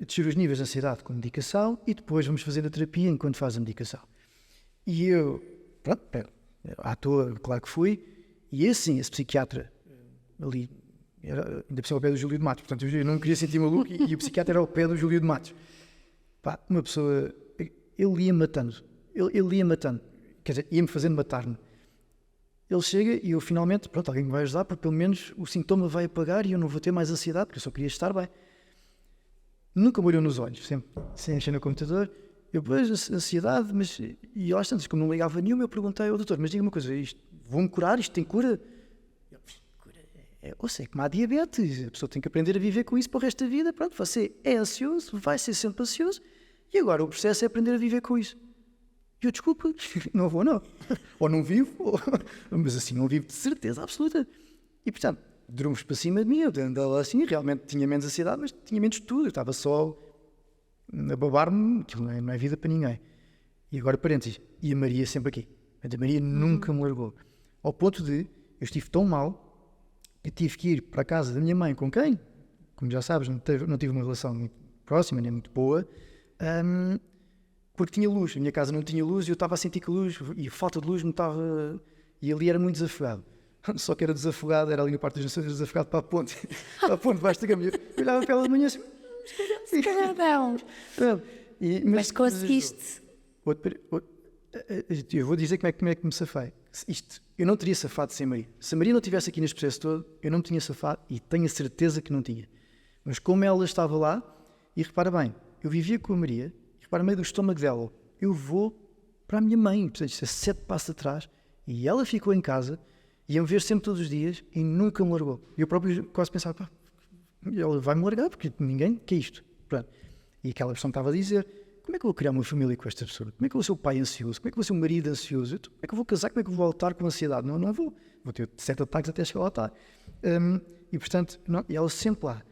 descer os níveis de ansiedade com medicação, e depois vamos fazer a terapia enquanto faz a medicação. E eu, pronto, à toa, claro que fui, e assim, esse psiquiatra ali, ainda por cima ao pé do Júlio de Matos, portanto eu não queria sentir maluco, e o psiquiatra era ao pé do Júlio de Matos. Pá, uma pessoa, ele ia matando, quer dizer, ia-me fazendo matar-me. Ele chega e eu finalmente, pronto, alguém me vai ajudar, porque pelo menos o sintoma vai apagar e eu não vou ter mais ansiedade, porque eu só queria estar bem. Nunca me olhou nos olhos, sempre sem encher no computador. Eu depois, ansiedade, mas... E às tantas, como não ligava nenhuma, eu perguntei ao doutor, mas diga uma coisa, vou-me curar? Isto tem cura? Eu sei que há diabetes, a pessoa tem que aprender a viver com isso para o resto da vida. Pronto, você é ansioso, vai ser sempre ansioso, e agora o processo é aprender a viver com isso. E eu, desculpa, não vou não. Ou não vivo, mas assim não vivo de certeza absoluta. E portanto, drumos para cima de mim, eu andava assim, realmente tinha menos ansiedade, mas tinha menos tudo. Eu estava só a babar-me, aquilo não é vida para ninguém. E agora, parênteses, e a Maria sempre aqui. A Maria nunca me largou. Ao ponto de, eu estive tão mal, que tive que ir para a casa da minha mãe, com quem, como já sabes, não tive uma relação muito próxima, nem muito boa, porque tinha luz. A minha casa não tinha luz e eu estava a sentir que a luz, e a falta de luz me estava... E ali era muito desafogado. Só que era desafogado, era ali no Parque das Nações, desafogado para a ponte debaixo da cama. Eu olhava para ela de manhã assim... Se calhar não. Mas conseguiste. Eu vou dizer como é que me safei. Eu não teria safado sem Maria. Se a Maria não estivesse aqui neste processo todo, eu não me tinha safado e tenho a certeza que não tinha. Mas como ela estava lá, e repara bem, eu vivia com a Maria, e repara, no meio do estômago dela, eu vou para a minha mãe, portanto, isto é 7 passos atrás, e ela ficou em casa, ia-me ver sempre todos os dias, e nunca me largou. Eu próprio quase pensava, pá, ela vai-me largar, porque ninguém quer isto. Pronto. E aquela pessoa me estava a dizer, como é que eu vou criar uma família com esta pessoa? Como é que eu vou ser o pai ansioso? Como é que eu vou ser o marido ansioso? Como é que eu vou casar? Como é que eu vou lutar com ansiedade? Não vou. Vou ter 7 ataques até chegar ao altar. E portanto, e ela sempre lá.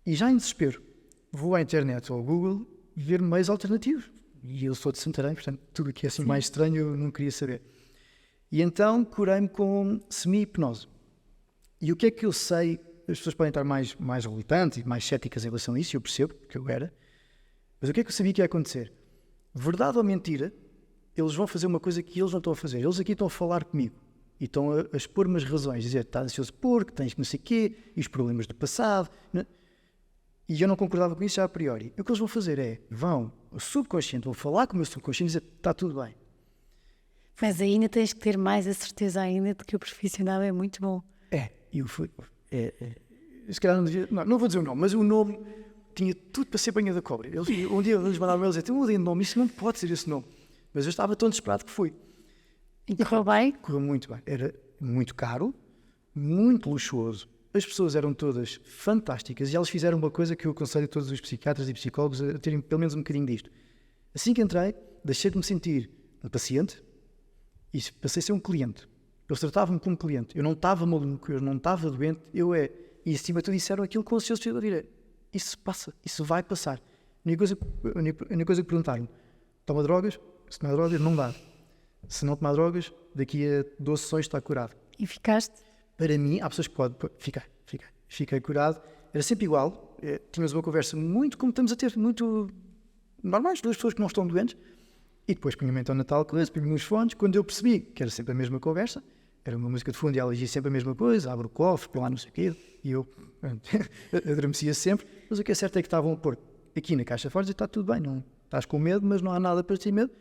E já em desespero, vou à internet ou ao Google ver meios alternativos. E eu sou de Santarém, portanto, tudo o que é assim mais estranho eu não queria saber. E então curei-me com semi-hipnose. E o que é que eu sei? As pessoas podem estar mais relutantes e mais céticas em relação a isso, eu percebo, porque eu era. Mas o que é que eu sabia que ia acontecer? Verdade ou mentira, eles vão fazer uma coisa que eles não estão a fazer. Eles aqui estão a falar comigo e estão a expor-me as razões, dizer, estás ansioso porque tens que não sei o quê, e os problemas do passado. Não? E eu não concordava com isso já a priori. E o que eles vão fazer é, o subconsciente, vão falar com o meu subconsciente e dizer, está tudo bem. Mas ainda tens que ter mais a certeza ainda de que o profissional é muito bom. Se calhar não devia, não vou dizer o nome, mas o nome tinha tudo para ser banha da cobra. Um dia eles mandaram-me dizer, tem um nome, isso não pode ser esse nome. Mas eu estava tão desesperado que fui. E correu bem? Correu muito bem. Era muito caro, muito luxuoso. As pessoas eram todas fantásticas e elas fizeram uma coisa que eu aconselho a todos os psiquiatras e psicólogos a terem pelo menos um bocadinho disto. Assim que entrei, deixei de me sentir um paciente e passei a ser um cliente. Eles tratavam-me como cliente. Eu não estava maluco, eu não estava doente, E acima de tudo disseram aquilo que consciência de vida. Isso passa, isso vai passar. A única coisa que perguntaram: toma drogas? Se tomar drogas, não dá. Se não tomar drogas, daqui a 12 sessões está curado. E ficaste? Para mim, há pessoas que podem... Fiquei curado. Era sempre igual. Tínhamos uma conversa muito como estamos a ter, muito normais, duas pessoas que não estão doentes. E depois punha-me então na tal coisa, punha-me nos fones. Quando eu percebi que era sempre a mesma conversa, era uma música de fundo e ela dizia sempre a mesma coisa, abre o cofre, põe lá não sei o quê, e eu adormecia sempre. Mas o que é certo é que estavam a pôr aqui na caixa forte e está tudo bem, não estás com medo, mas não há nada para ter medo.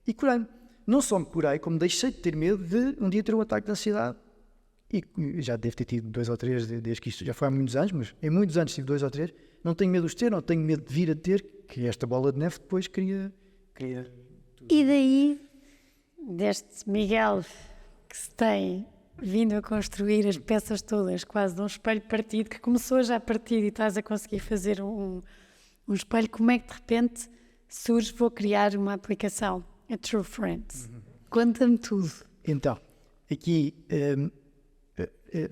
E curei-me. Não só me curei, como deixei de ter medo de um dia ter um ataque de ansiedade. E já devo ter tido 2 ou 3, desde que isto já foi há muitos anos, mas em muitos anos tive 2 ou 3. Não tenho medo de os ter, não tenho medo de vir a ter, que esta bola de neve depois queria... E daí, deste Miguel que se tem vindo a construir as peças todas, quase de um espelho partido, que começou já a partir e estás a conseguir fazer um espelho, como é que de repente surge, vou criar uma aplicação, a True Friends? Conta-me tudo. Então, aqui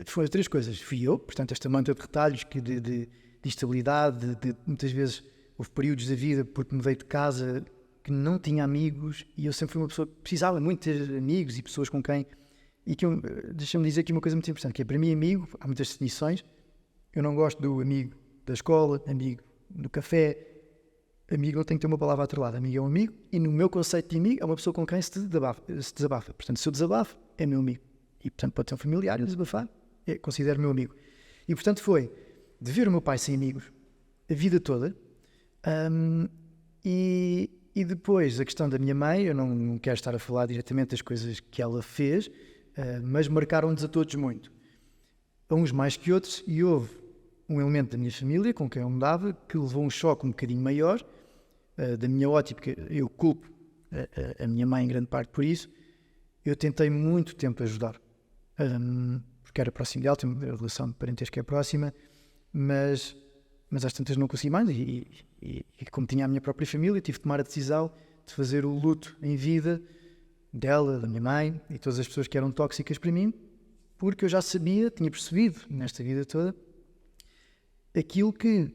foram 3 coisas. Fui eu, portanto, esta manta de retalhos que de instabilidade, muitas vezes houve períodos da vida, porque mudei de casa, que não tinha amigos, e eu sempre fui uma pessoa que precisava muito ter amigos e pessoas com quem... E que deixa-me dizer aqui uma coisa muito importante, que é, para mim, amigo, há muitas definições. Eu não gosto do amigo da escola, amigo do café. Amigo não tem que ter uma palavra atrelada. Amigo é um amigo, e no meu conceito de amigo é uma pessoa com quem se desabafa. Portanto, se eu desabafo, é meu amigo. E, portanto, pode ser um familiar, eu desabafar, considero meu amigo. E, portanto, foi de ver o meu pai sem amigos a vida toda. E depois, a questão da minha mãe, eu não quero estar a falar diretamente das coisas que ela fez, mas marcaram-nos a todos muito. A uns mais que outros, e houve um elemento da minha família, com quem eu me dava, que levou um choque um bocadinho maior. Da minha ótica, eu culpo a minha mãe em grande parte por isso. Eu tentei muito tempo ajudar, porque era próximo dela, tem uma relação de parentesco que é próxima, mas às tantas não consegui mais, e como tinha a minha própria família, tive de tomar a decisão de fazer o luto em vida dela, da minha mãe e todas as pessoas que eram tóxicas para mim, porque eu já sabia, tinha percebido nesta vida toda aquilo que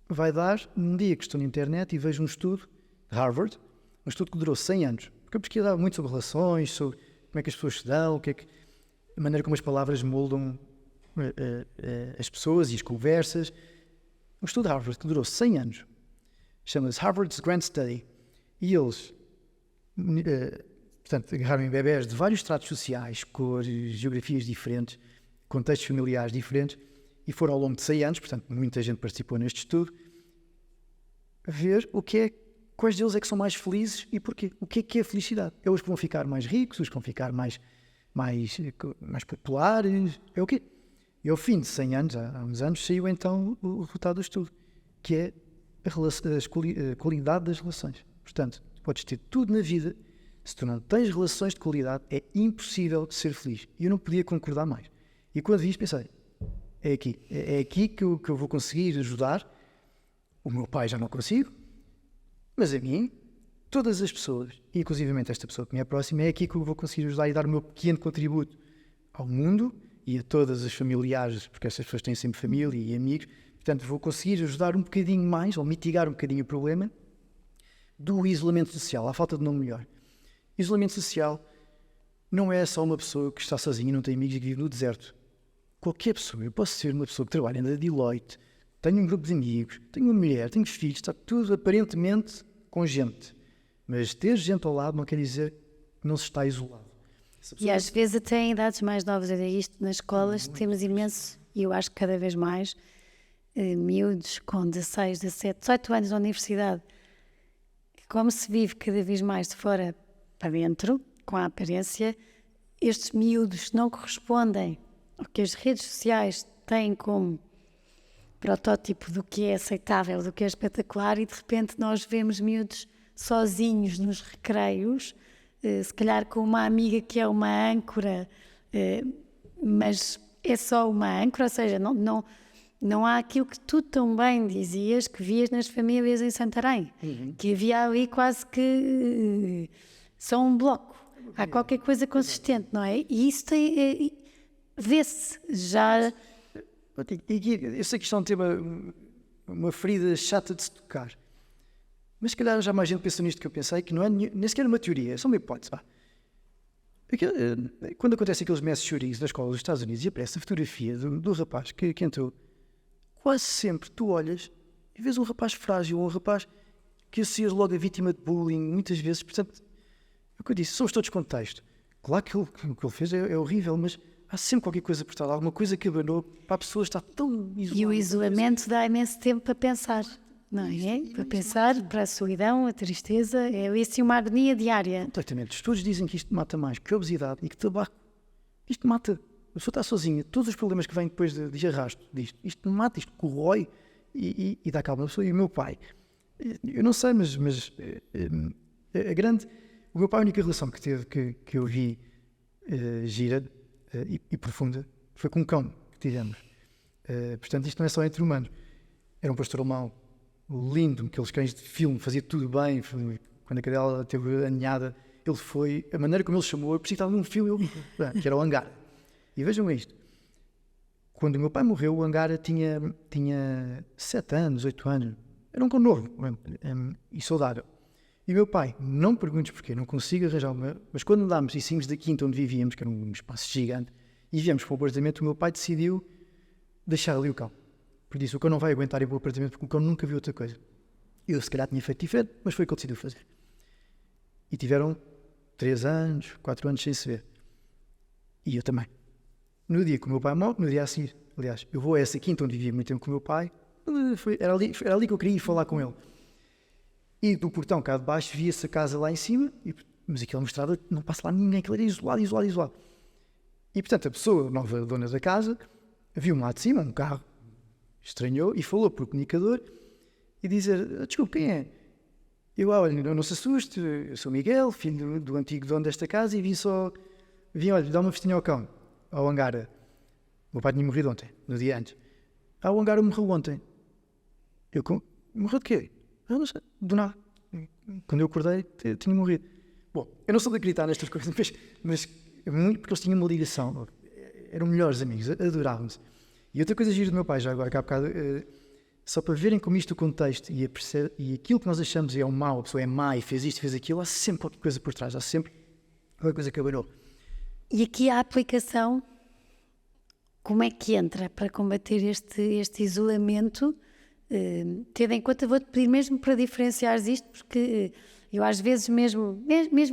vai dar um dia que estou na internet e vejo um estudo de Harvard, um estudo que durou 100 anos, porque eu pesquisava muito sobre relações, sobre como é que as pessoas se dão, a maneira como as palavras moldam as pessoas e as conversas. Um estudo de Harvard que durou 100 anos, chama-se Harvard's Grand Study, e eles portanto, agarraram em bebés de vários estratos sociais, cores, geografias diferentes, contextos familiares diferentes, e foram ao longo de 100 anos, portanto, muita gente participou neste estudo, a ver quais deles é que são mais felizes e porquê. O que é a felicidade? É os que vão ficar mais ricos, os que vão ficar mais populares, é o quê? E ao fim de 100 anos, há uns anos, saiu então o resultado do estudo, que é a qualidade das relações. Portanto, tu podes ter tudo na vida, se tu não tens relações de qualidade, é impossível ser feliz. E eu não podia concordar mais. E quando vi isto, pensei, é aqui que eu vou conseguir ajudar. O meu pai já não consigo, mas a mim, todas as pessoas, inclusivamente esta pessoa que me é próxima, é aqui que eu vou conseguir ajudar e dar o meu pequeno contributo ao mundo e a todas as familiares, porque essas pessoas têm sempre família e amigos. Portanto, vou conseguir ajudar um bocadinho mais, ou mitigar um bocadinho o problema do isolamento social, à falta de nome melhor. Isolamento social não é só uma pessoa que está sozinha e não tem amigos e que vive no deserto. Qualquer pessoa, eu posso ser uma pessoa que trabalha na Deloitte, tenho um grupo de amigos, tenho uma mulher, tenho filhos, está tudo aparentemente com gente. Mas ter gente ao lado não quer dizer que não se está isolado. E às vezes até em idades mais novas, é isto nas escolas, temos imenso, e eu acho que cada vez mais, miúdos com 16, 17, 18 anos na universidade, que como se vive cada vez mais de fora para dentro, com a aparência, estes miúdos não correspondem ao que as redes sociais têm como protótipo do que é aceitável, do que é espetacular, e de repente nós vemos miúdos sozinhos nos recreios, se calhar com uma amiga que é uma âncora, mas é só uma âncora, ou seja, não há aquilo que tu tão bem dizias que vias nas famílias em Santarém, que havia ali quase que só um bloco, há qualquer coisa consistente, não é? E isso vê-se já. Eu sei que isto é um tema, uma ferida chata de se tocar, mas se calhar já mais gente pensa nisto que eu pensei, que não é nem sequer uma teoria, é só uma hipótese. Quando acontecem aqueles mass shootings na escola dos Estados Unidos e aparece a fotografia do rapaz que entrou, quase sempre tu olhas e vês um rapaz frágil, um rapaz que associas logo a vítima de bullying, muitas vezes. Portanto, é o que eu disse, somos todos contexto. Claro que o que ele fez é horrível, mas há sempre qualquer coisa por trás, alguma coisa que abanou para a pessoa estar tão isolada. E o isolamento dá imenso tempo para pensar, não é? Para pensar, para a solidão, a tristeza, é assim uma agonia diária. Completamente. Os estudos dizem que isto mata mais que a obesidade e que tabaco. Isto mata. A pessoa está sozinha, todos os problemas que vêm depois de arrasto disto, isto mata, isto corrói e dá calma à pessoa. E o meu pai, eu não sei, mas o meu pai, a única relação que teve, que eu vi gira e profunda, foi com um cão que tivemos. Portanto, isto não é só entre humanos. Era um pastor alemão lindo, aqueles cães de filme, fazia tudo bem. Quando a cadela teve aninhada, ele foi, a maneira como ele chamou, eu precisava de um filme, que era o Hangar. E vejam isto, quando o meu pai morreu, o Angara tinha 7 anos, 8 anos, era um cão novo e saudável. E o meu pai, não perguntes porquê, não consigo arranjar uma, mas quando andámos e saímos da quinta onde vivíamos, que era um espaço gigante, e viemos para o apartamento, o meu pai decidiu deixar ali o cão. Porque disse, o cão não vai aguentar ir para o apartamento porque o cão nunca viu outra coisa. Eu se calhar tinha feito diferente, mas foi o que ele decidiu fazer. E tiveram 3 anos, 4 anos sem se ver. E eu também. No dia que o meu pai morre, no dia a seguir, aliás, eu vou a essa quinta onde vivia muito tempo com o meu pai, era ali que eu queria ir falar com ele. E do portão cá de baixo via-se a casa lá em cima, mas aquilo mostrava que não passa lá ninguém, aquilo era isolado. E portanto a pessoa, a nova dona da casa, viu-me lá de cima, um carro, estranhou e falou por comunicador e dizer, desculpe, quem é? Eu, olha, não se assuste, eu sou Miguel, filho do antigo dono desta casa e vim, olha, dar uma festinha ao cão. Ao Angara. O meu pai tinha morrido ontem, no dia antes. O Angara morreu ontem. Morreu de quê? Eu não sei, do nada. Quando eu acordei, tinha morrido. Bom, eu não sou de acreditar nestas coisas, mas muito porque eles tinham uma ligação. Eram melhores amigos, adoravam-se. E outra coisa gira do meu pai, já agora, cá há bocado, só para verem como isto o contexto e aquilo que nós achamos é o mau, a pessoa é má e fez isto, fez aquilo, há sempre qualquer coisa por trás, há sempre qualquer coisa que abanou. E aqui a aplicação, como é que entra para combater este isolamento? Tendo em conta, vou-te pedir mesmo para diferenciares isto, porque eu às vezes mesmo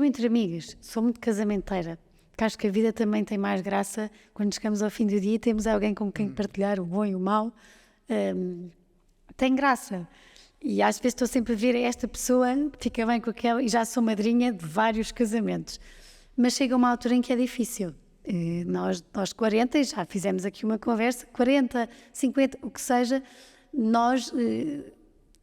entre amigas, sou muito casamenteira, porque acho que a vida também tem mais graça quando chegamos ao fim do dia e temos alguém com quem partilhar o bom e o mau. Tem graça. E às vezes estou sempre a ver esta pessoa, fica bem com aquela, e já sou madrinha de vários casamentos. Mas chega uma altura em que é difícil. Nós 40, já fizemos aqui uma conversa, 40, 50, o que seja,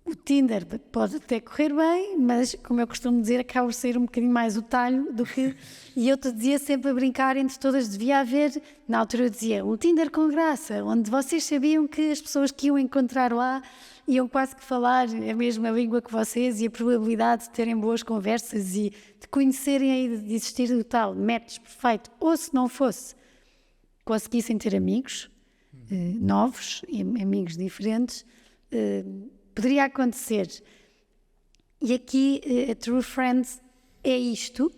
o Tinder pode até correr bem, mas, como eu costumo dizer, acaba por ser um bocadinho mais o talho do que... E eu te dizia sempre a brincar, entre todas devia haver, na altura eu dizia, um Tinder com graça, onde vocês sabiam que as pessoas que iam encontrar lá iam quase que falar a mesma língua que vocês e a probabilidade de terem boas conversas e de conhecerem aí, de existir o tal match perfeito, ou se não fosse, conseguissem ter amigos novos e amigos diferentes, poderia acontecer. E aqui a True Friends é isto.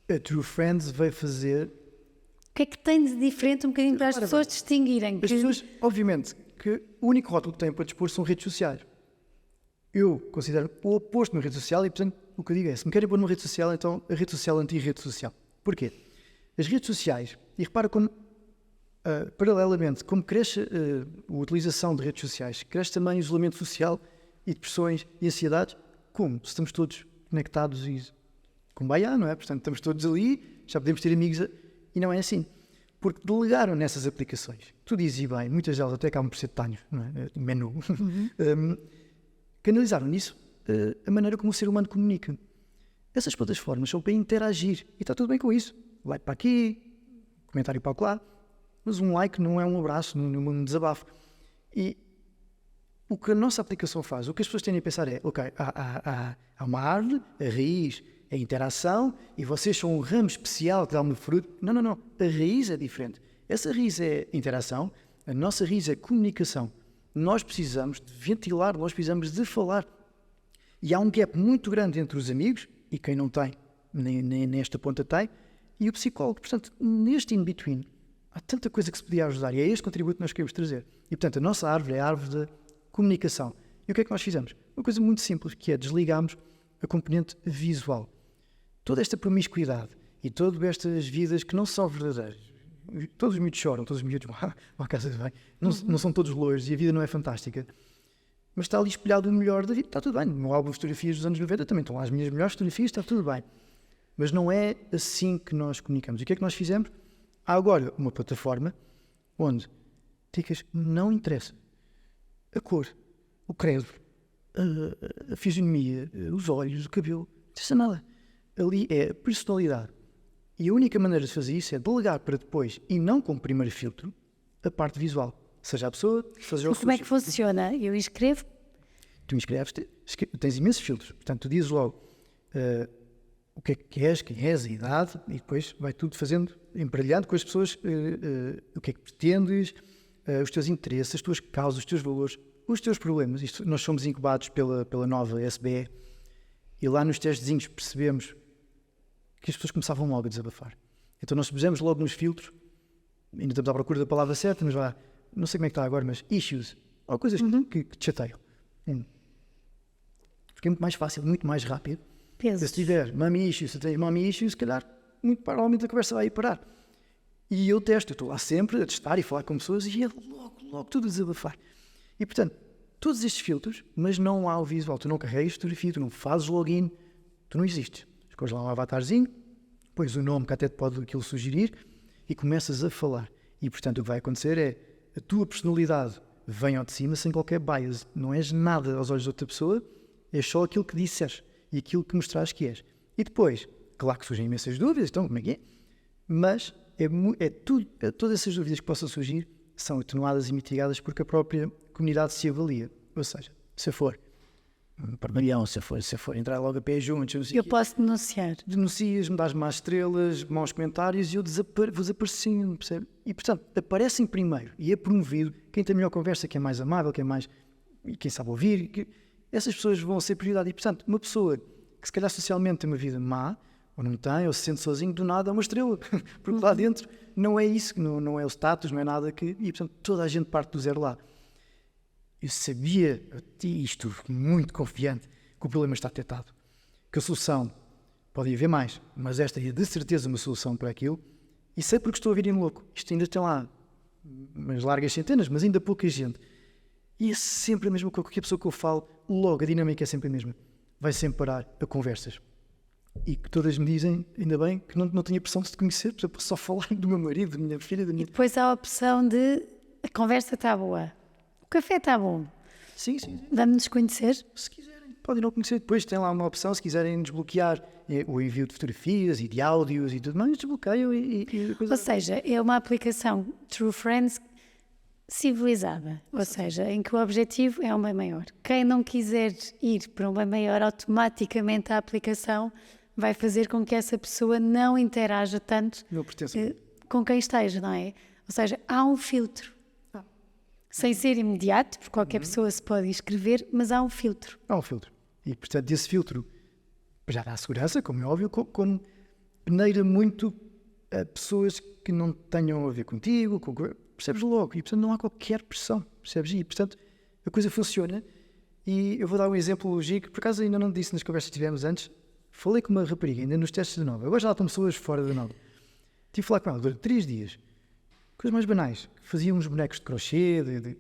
A True Friends veio fazer... O que é que tem de diferente um bocadinho para as pessoas distinguirem? As pessoas, obviamente, que o único rótulo que têm para dispor são redes sociais. Eu considero o oposto na rede social e, portanto, o que eu digo é, se me querem pôr numa rede social, então a rede social anti-rede social. Porquê? As redes sociais, e repara como, paralelamente, como cresce a utilização de redes sociais, cresce também o isolamento social e depressões e ansiedades, como se estamos todos conectados e com baiá, não é? Portanto, estamos todos ali, já podemos ter amigos, e não é assim. Porque delegaram nessas aplicações, tu dizes bem, muitas delas até acabam por ser detalhes, não é? Menu, canalizaram nisso a maneira como o ser humano comunica. Essas plataformas são para interagir e está tudo bem com isso. Like para aqui, comentário para lá, mas um like não é um abraço, não é um desabafo. E o que a nossa aplicação faz, o que as pessoas tendem a pensar é, ok, há uma árvore, a raiz é a interação e vocês são um ramo especial que dá uma fruta. Não. A raiz é diferente. Essa raiz é interação, a nossa raiz é comunicação. Nós precisamos de ventilar, nós precisamos de falar. E há um gap muito grande entre os amigos, e quem não tem, nem nesta ponta tem, e o psicólogo. Portanto, neste in-between, há tanta coisa que se podia ajudar, e é este contributo que nós queremos trazer. E, portanto, a nossa árvore é a árvore da comunicação. E o que é que nós fizemos? Uma coisa muito simples, que é desligarmos a componente visual. Toda esta promiscuidade e todas estas vidas que não são verdadeiras. Todos os miúdos choram, todos os miúdos vão à casa de banho. Não são todos loiros e a vida não é fantástica. Mas está ali espelhado o melhor da vida. Está tudo bem. No meu álbum de fotografias dos anos 90 também estão lá as minhas melhores fotografias, está tudo bem. Mas não é assim que nós comunicamos. E o que é que nós fizemos? Há agora uma plataforma onde, ticas, não interessa a cor, o credo, a fisionomia, os olhos, o cabelo, não interessa nada. Ali é a personalidade. E a única maneira de fazer isso é delegar para depois, e não como primeiro filtro, a parte visual. Seja a pessoa, seja o E como é que funciona? Eu escrevo? Tu inscreves, tens imensos filtros. Portanto, tu dizes logo o que é que és, quem és, a idade, e depois vai tudo fazendo, emparelhando com as pessoas, o que é que pretendes, os teus interesses, as tuas causas, os teus valores, os teus problemas. Isto, nós somos incubados pela nova SBE, e lá nos testezinhos percebemos que as pessoas começavam logo a desabafar. Então nós pusemos logo nos filtros, ainda estamos à procura da palavra certa, mas vá, não sei como é que está agora, mas issues, ou coisas que te chateiam. Porque é muito mais fácil, muito mais rápido. Se tiver mommy issues, se tens mommy issues, se calhar, muito provavelmente a conversa vai aí parar. E eu testo, eu estou lá sempre a testar e falar com pessoas e é logo tudo a desabafar. E portanto, todos estes filtros, mas não há o visual. Tu não carregas fotografia, tu não fazes login, tu não existes. Escolhes lá um avatarzinho, pões o nome que até te pode aquilo sugerir e começas a falar. E portanto o que vai acontecer é a tua personalidade vem ao de cima sem qualquer bias. Não és nada aos olhos de outra pessoa, é só aquilo que disseres e aquilo que mostrares que és. E depois, claro que surgem imensas dúvidas, então como é que é? Mas todas essas dúvidas que possam surgir são atenuadas e mitigadas porque a própria comunidade se avalia. Ou seja, se for um parvalhão, se for entrar logo a pé juntos, Eu posso denunciar. denuncias, me dás más estrelas, maus comentários e eu vou desaparecendo, percebe? E portanto, aparecem primeiro e é promovido quem tem a melhor conversa, quem é mais amável, quem é mais, e quem sabe ouvir, essas pessoas vão ser prioridade. E portanto, uma pessoa que se calhar socialmente tem uma vida má, ou não tem, ou se sente sozinho, do nada é uma estrela, porque lá dentro não é isso, não é o status, não é nada que... E portanto, toda a gente parte do zero lá. Eu sabia, estou muito confiante, que o problema está detectado, que a solução, pode haver mais, mas esta é de certeza uma solução para aquilo, e sei porque estou a vir em louco. Isto ainda tem lá umas largas centenas, mas ainda pouca gente. E é sempre a mesma coisa, qualquer pessoa que eu falo, logo a dinâmica é sempre a mesma. Vai sempre parar a conversas. E que todas me dizem, ainda bem, que não tinha pressão de te conhecer, porque eu posso só falar do meu marido, da minha filha, da minha... E depois há a opção de a conversa está boa, o café está bom. Sim. Vamos-nos conhecer? Se quiserem, podem não conhecer. Depois tem lá uma opção, se quiserem desbloquear o envio de fotografias e de áudios e tudo mais, desbloqueiam e depois... Ou seja, é uma aplicação True Friends civilizada, ou seja, em que o objetivo é um bem maior. Quem não quiser ir para um bem maior, automaticamente a aplicação vai fazer com que essa pessoa não interaja tanto Não pertence. com quem esteja, não é? Ou seja, há um filtro. Sem ser imediato, porque qualquer pessoa se pode inscrever, mas há um filtro. Há um filtro. E, portanto, esse filtro já dá segurança, como é óbvio, como peneira muito a pessoas que não tenham a ver contigo, percebes logo. E, portanto, não há qualquer pressão, percebes? E, portanto, a coisa funciona. E eu vou dar um exemplo, Gico, por acaso ainda não disse nas conversas que tivemos antes, falei com uma rapariga, ainda nos testes da Nova. Agora já estão pessoas fora da Nova. Tive a falar com ela durante 3 dias. Coisas mais banais. Fazia uns bonecos de crochê, de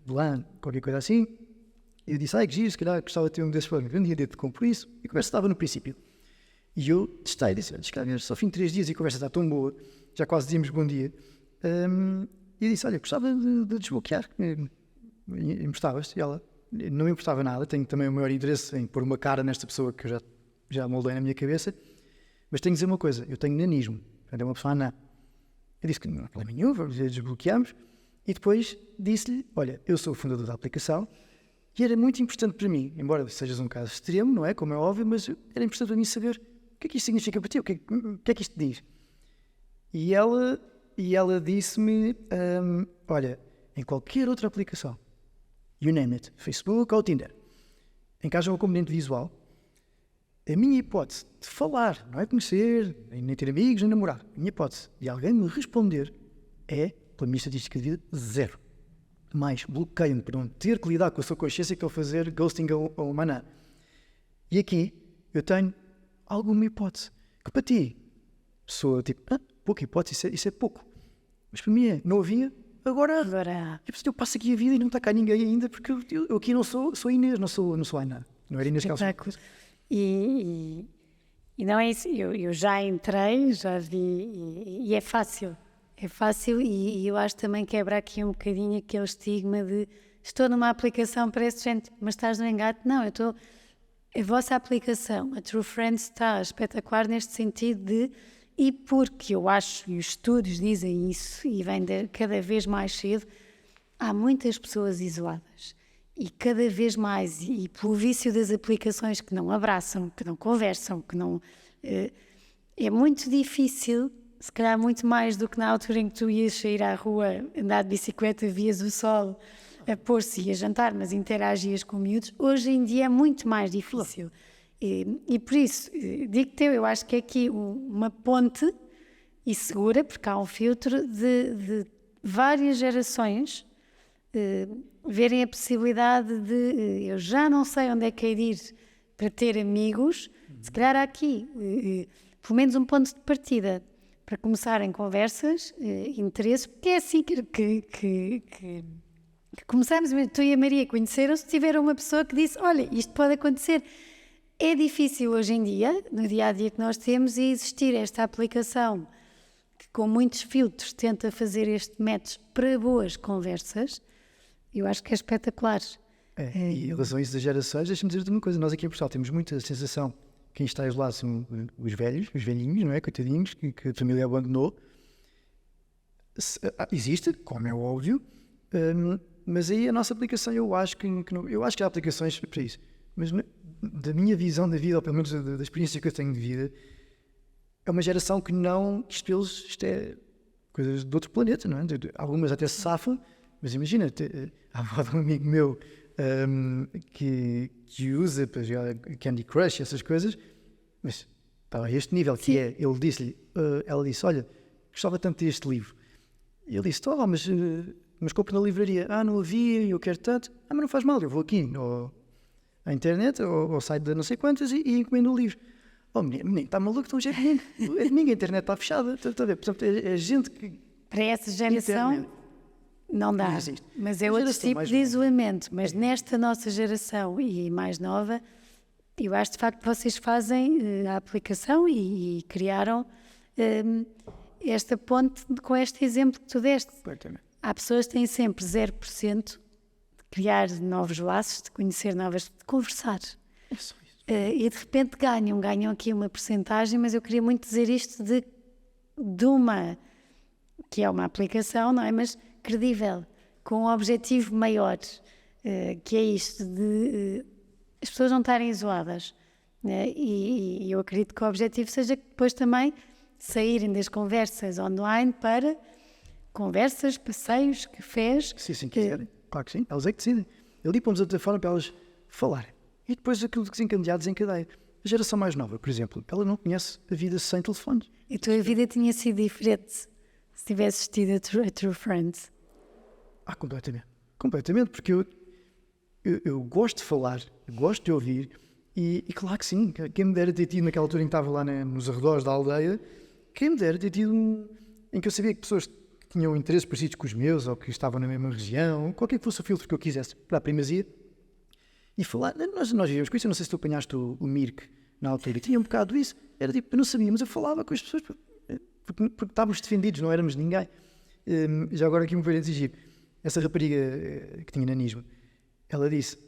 lã, qualquer coisa assim. E eu disse, que giro, se calhar gostava de ter um desses para mim. Um dia de compor isso. E a conversa estava no princípio. E eu testei, disse, se calhar só fim de 3 dias e a conversa está tão boa, já quase dizíamos bom dia. E eu disse, olha, gostava de desbloquear. Importavas-te? E ela, não me importava nada. Tenho também o maior interesse em pôr uma cara nesta pessoa que eu já já moldei na minha cabeça, mas tenho que dizer uma coisa, eu tenho nanismo, portanto é uma pessoa anã. Eu disse que não há problema nenhum, desbloqueamos, e depois disse-lhe, olha, eu sou o fundador da aplicação, e era muito importante para mim, embora sejas um caso extremo, não é, como é óbvio, mas era importante para mim saber o que é que isto significa para ti, o que é que isto diz. E ela disse-me, olha, em qualquer outra aplicação, you name it, Facebook ou Tinder, em que haja uma componente visual, a minha hipótese de falar, não é conhecer, nem ter amigos, nem namorar, a minha hipótese de alguém me responder é, pela minha estatística de vida, 0. Mais bloqueio-me por não ter que lidar com a sua consciência que estou a fazer ghosting a uma anã. E aqui eu tenho alguma hipótese, que para ti soa tipo, pouca hipótese, isso é pouco. Mas para mim não havia, agora eu passo aqui a vida e não está cá ninguém ainda, porque eu aqui não sou Inês, não sou a Ana. Não era Inês Calço. E não é isso, eu já entrei, já vi, e é fácil. É fácil e eu acho também quebra aqui um bocadinho aquele estigma de estou numa aplicação, parece gente, mas estás no engate. Não, a vossa aplicação, a True Friends, está espetacular neste sentido de, e porque eu acho, e os estudos dizem isso, e vem cada vez mais cedo, há muitas pessoas isoladas. E cada vez mais, e pelo vício das aplicações que não abraçam, que não conversam, que não... é muito difícil, se calhar muito mais do que na altura em que tu ias sair à rua, andar de bicicleta, vias o sol, a pôr-se e a jantar, mas interagias com miúdos. Hoje em dia é muito mais difícil. E por isso, digo-te, eu acho que é aqui uma ponte e segura, porque há um filtro de várias gerações verem a possibilidade de eu já não sei onde é que é de ir para ter amigos, se calhar há aqui pelo menos um ponto de partida para começarem conversas, interesses, porque é assim que começamos, tu e a Maria conheceram-se, tiveram uma pessoa que disse, olha, isto pode acontecer. É difícil hoje em dia, no dia-a-dia que nós temos, e existir esta aplicação que com muitos filtros tenta fazer este match para boas conversas. Eu acho que é espetacular. E em relação a isso das gerações, deixa-me dizer-te uma coisa. Nós aqui em Portugal temos muita sensação que quem está isolado são os velhos, os velhinhos, não é? Coitadinhos, que a família abandonou. Existe, como é óbvio, mas aí a nossa aplicação, eu acho que há aplicações para isso. Mas da minha visão da vida, ou pelo menos da experiência que eu tenho de vida, é uma geração que não... Isto é coisas de outro planeta, não é? Algumas até se safam. Mas imagina, há avó de um amigo meu que usa para jogar Candy Crush, essas coisas, mas estava a este nível, que é, ele disse-lhe, ela disse, olha, gostava tanto deste livro. E ele disse, mas compro na livraria. Não havia, eu quero tanto. Mas não faz mal, eu vou aqui à internet, ao site de não sei quantas e encomendo o livro. Menino, está maluco, então já é domingo, a internet está fechada. Está a ver? Portanto, é gente que... Para essa geração... Não dá, mas é outro tipo de isolamento. Mas nesta nossa geração e mais nova, eu acho de facto que vocês fazem a aplicação e criaram esta ponte com este exemplo que tu deste. Há pessoas que têm sempre 0% de criar novos laços, de conhecer novas, de conversar. E de repente ganham aqui uma percentagem, mas eu queria muito dizer isto de uma, que é uma aplicação, não é? Mas credível, com um objetivo maior, que é isto de as pessoas não estarem isoladas. E eu acredito que o objetivo seja que depois também saírem das conversas online para conversas, passeios, cafés. Se quiserem, claro que sim, elas é que decidem. Ali pomos a telefone para elas falarem. E depois aquilo que desencadeia. A geração mais nova, por exemplo, ela não conhece a vida sem telefones. E a tua vida tinha sido diferente se tivesses tido a True Friends? Completamente, porque eu gosto de falar, gosto de ouvir e claro que sim, quem me dera ter tido naquela altura em que estava lá nos arredores da aldeia, quem me dera ter tido em que eu sabia que pessoas que tinham interesses parecidos com os meus ou que estavam na mesma região, qualquer que fosse o filtro que eu quisesse para a primazia e falar, nós vivemos com isso. Eu não sei se tu apanhaste o Mirk na altura e tinha um bocado isso, era tipo, eu não sabia, mas eu falava com as pessoas porque estávamos defendidos, não éramos ninguém. Já agora aqui me veio exigir. Essa rapariga que tinha nanismo, ela disse,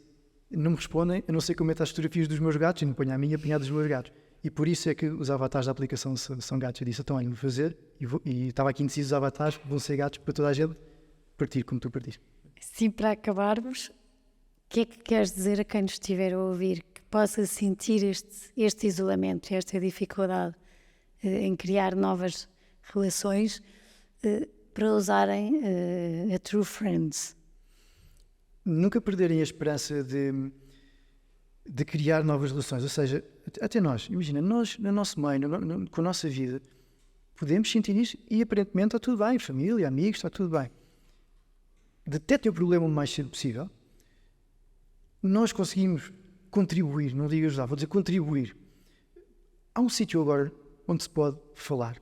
não me respondem, a não ser que eu meta as fotografias dos meus gatos e não ponha a minha apanhada dos meus gatos. E por isso é que os avatares da aplicação são gatos. Eu disse, então, olha, vou fazer, e estava aqui indeciso, os avatares vão ser gatos para toda a gente partir como tu partiste. Sim, para acabarmos, o que é que queres dizer a quem nos estiver a ouvir que possa sentir este isolamento, esta dificuldade em criar novas relações para usarem a True Friends? Nunca perderem a esperança de criar novas relações. Ou seja, até nós, imagina, nós no nosso meio, com a nossa vida, podemos sentir isto e aparentemente está tudo bem, família, amigos, está tudo bem. Detectem o problema o mais cedo possível. Nós conseguimos contribuir, não digo ajudar, vou dizer contribuir. Há um sítio agora onde se pode falar,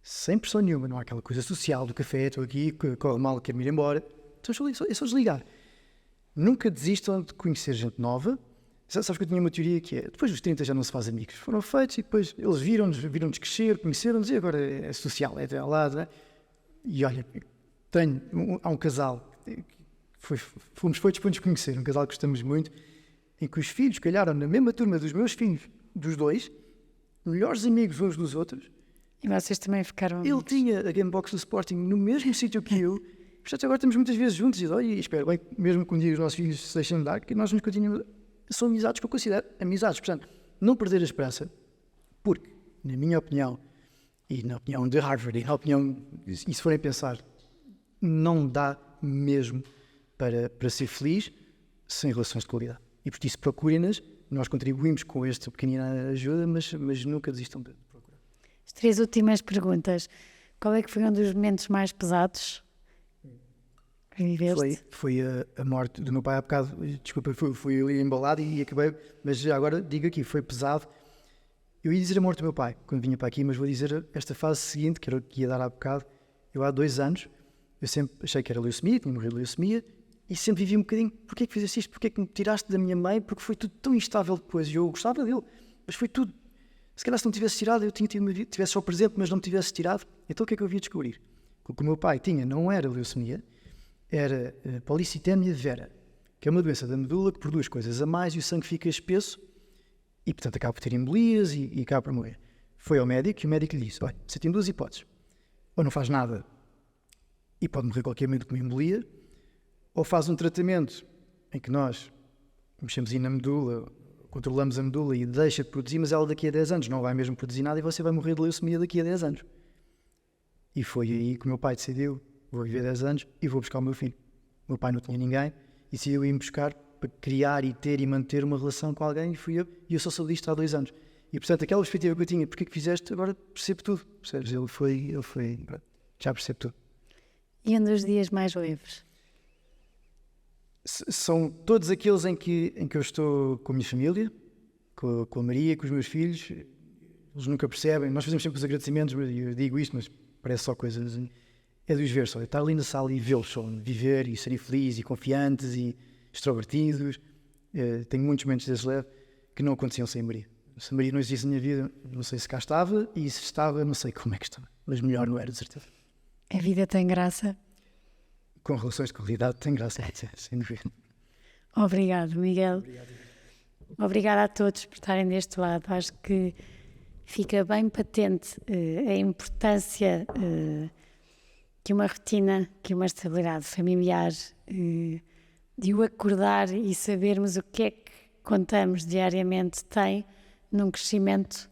sem pressão nenhuma, não há aquela coisa social do café, estou aqui, corre mal, quero-me ir embora. Então é só desligar. Nunca desistam de conhecer gente nova. Sabes que eu tinha uma teoria que é, depois dos 30 já não se faz amigos. Foram feitos e depois eles viram-nos crescer, conheceram-nos e agora é social, é até lá. Né? E olha, há um casal, fomos feitos para nos conhecer, um casal que gostamos muito, em que os filhos calharam na mesma turma dos meus filhos, dos dois, melhores amigos uns dos outros. E vocês também ficaram Ele amigos? tinha a Gamebox do Sporting no mesmo sítio que eu. Portanto, agora estamos muitas vezes juntos e espero bem, mesmo que um dia os nossos filhos se deixem de dar, que nós nos continuemos. São amizades que eu considero amizades. Portanto, não perder a esperança, porque, na minha opinião, e na opinião de Harvard, e na opinião, e se forem pensar, não dá mesmo para ser feliz sem relações de qualidade. E por isso procurem-nas, nós contribuímos com esta pequenina ajuda, mas nunca desistam de procurar. As 3 últimas perguntas. Qual é que foi um dos momentos mais pesados que viveste? Foi a morte do meu pai há bocado. Desculpa, fui ali embalado e acabei, mas já agora digo aqui, foi pesado. Eu ia dizer a morte do meu pai quando vinha para aqui, mas vou dizer esta fase seguinte, que era o que ia dar há bocado. Eu há 2 anos, eu sempre achei que era leucemia, tinha morrido de leucemia, e sempre vivi um bocadinho, porquê que fizeste isto? Porquê que me tiraste da minha mãe? Porque foi tudo tão instável depois, e eu gostava dele, mas foi tudo. Se calhar se não tivesse tirado, eu tinha tido uma vida, tivesse só presente, mas não me tivesse tirado, então o que é que eu havia descobrir? O que o meu pai tinha não era leucemia, era policitemia vera, que é uma doença da medula que produz coisas a mais e o sangue fica espesso e, portanto, acaba por ter embolias e acaba por morrer. Foi ao médico e o médico lhe disse, olha, você tem 2 hipóteses, ou não faz nada e pode morrer qualquer momento com uma embolia, ou faz um tratamento em que nós mexemos aí na medula, controlamos a medula e deixa de produzir, mas ela daqui a 10 anos não vai mesmo produzir nada e você vai morrer de leucemia daqui a 10 anos. E foi aí que o meu pai decidiu, vou viver 10 anos e vou buscar o meu filho. O meu pai não tinha ninguém e decidiu ir-me buscar para criar e ter e manter uma relação com alguém e fui eu. E eu só soube disto há 2 anos. E portanto aquela perspectiva que eu tinha, porque é que fizeste, agora percebo tudo. Percebes? Ele foi, já percebo tudo. E um dos dias mais leves? São todos aqueles em que eu estou com a minha família, com a Maria, com os meus filhos. Eles nunca percebem. Nós fazemos sempre os agradecimentos, eu digo isto, mas parece só coisas. É de os ver só. Estar ali na sala e vê-los só viver e serem felizes e confiantes e extrovertidos. Tenho muitos momentos desses leves que não aconteciam sem a Maria. Se a Maria não existisse na minha vida, não sei se cá estava, e se estava, não sei como é que estava. Mas melhor não era, de certeza. A vida tem graça. Com relações de qualidade tem graça, sem dúvida. Obrigado, Miguel. Obrigada a todos por estarem deste lado. Acho que fica bem patente a importância que uma rotina, que uma estabilidade familiar, de o acordar e sabermos o que é que contamos diariamente tem num crescimento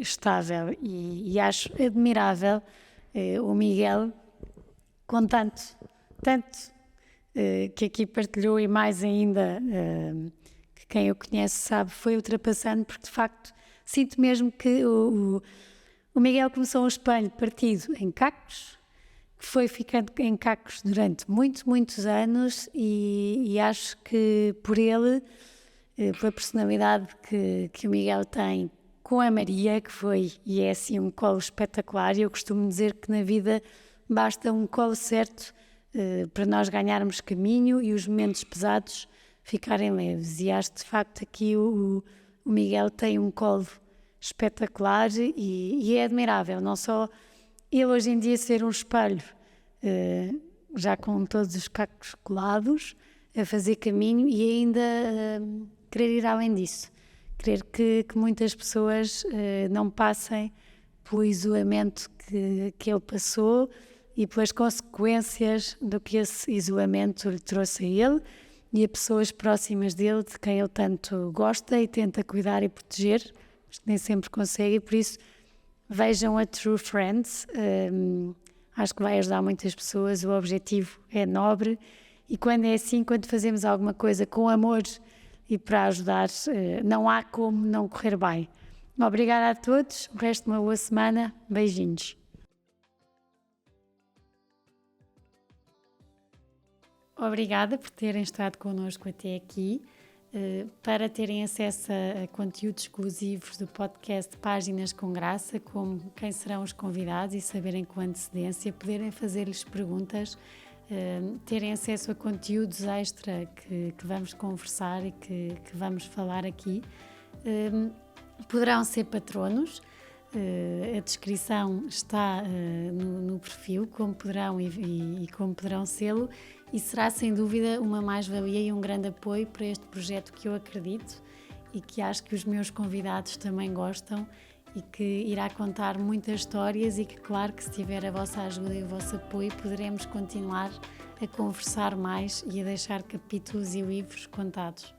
estável. E acho admirável o Miguel com tanto que aqui partilhou e mais ainda que quem o conhece sabe, foi ultrapassando, porque de facto sinto mesmo que o Miguel começou um espelho partido em cacos, que foi ficando em cacos durante muitos anos e acho que por ele, pela personalidade que o Miguel tem com a Maria, que foi e é assim um colo espetacular, e eu costumo dizer que na vida basta um colo certo para nós ganharmos caminho e os momentos pesados ficarem leves. E acho que de facto aqui o Miguel tem um colo espetacular e é admirável, não só ele hoje em dia ser um espelho já com todos os cacos colados, a fazer caminho e ainda querer ir além disso. Querer que muitas pessoas não passem pelo isolamento que ele passou e pelas consequências do que esse isolamento lhe trouxe a ele e a pessoas próximas dele, de quem ele tanto gosta e tenta cuidar e proteger, mas que nem sempre consegue, e por isso vejam a True Friends. Acho que vai ajudar muitas pessoas, o objetivo é nobre e quando é assim, quando fazemos alguma coisa com amor e para ajudar, não há como não correr bem. Obrigada a todos, o resto de uma boa semana, beijinhos. Obrigada por terem estado connosco até aqui. Para terem acesso a conteúdos exclusivos do podcast Páginas com Graça, como quem serão os convidados e saberem com antecedência, poderem fazer-lhes perguntas, terem acesso a conteúdos extra que vamos conversar e que vamos falar aqui, poderão ser patronos. A descrição está no perfil, como poderão e como poderão sê-lo, e será sem dúvida uma mais-valia e um grande apoio para este projeto que eu acredito e que acho que os meus convidados também gostam e que irá contar muitas histórias e que, claro, que se tiver a vossa ajuda e o vosso apoio poderemos continuar a conversar mais e a deixar capítulos e livros contados.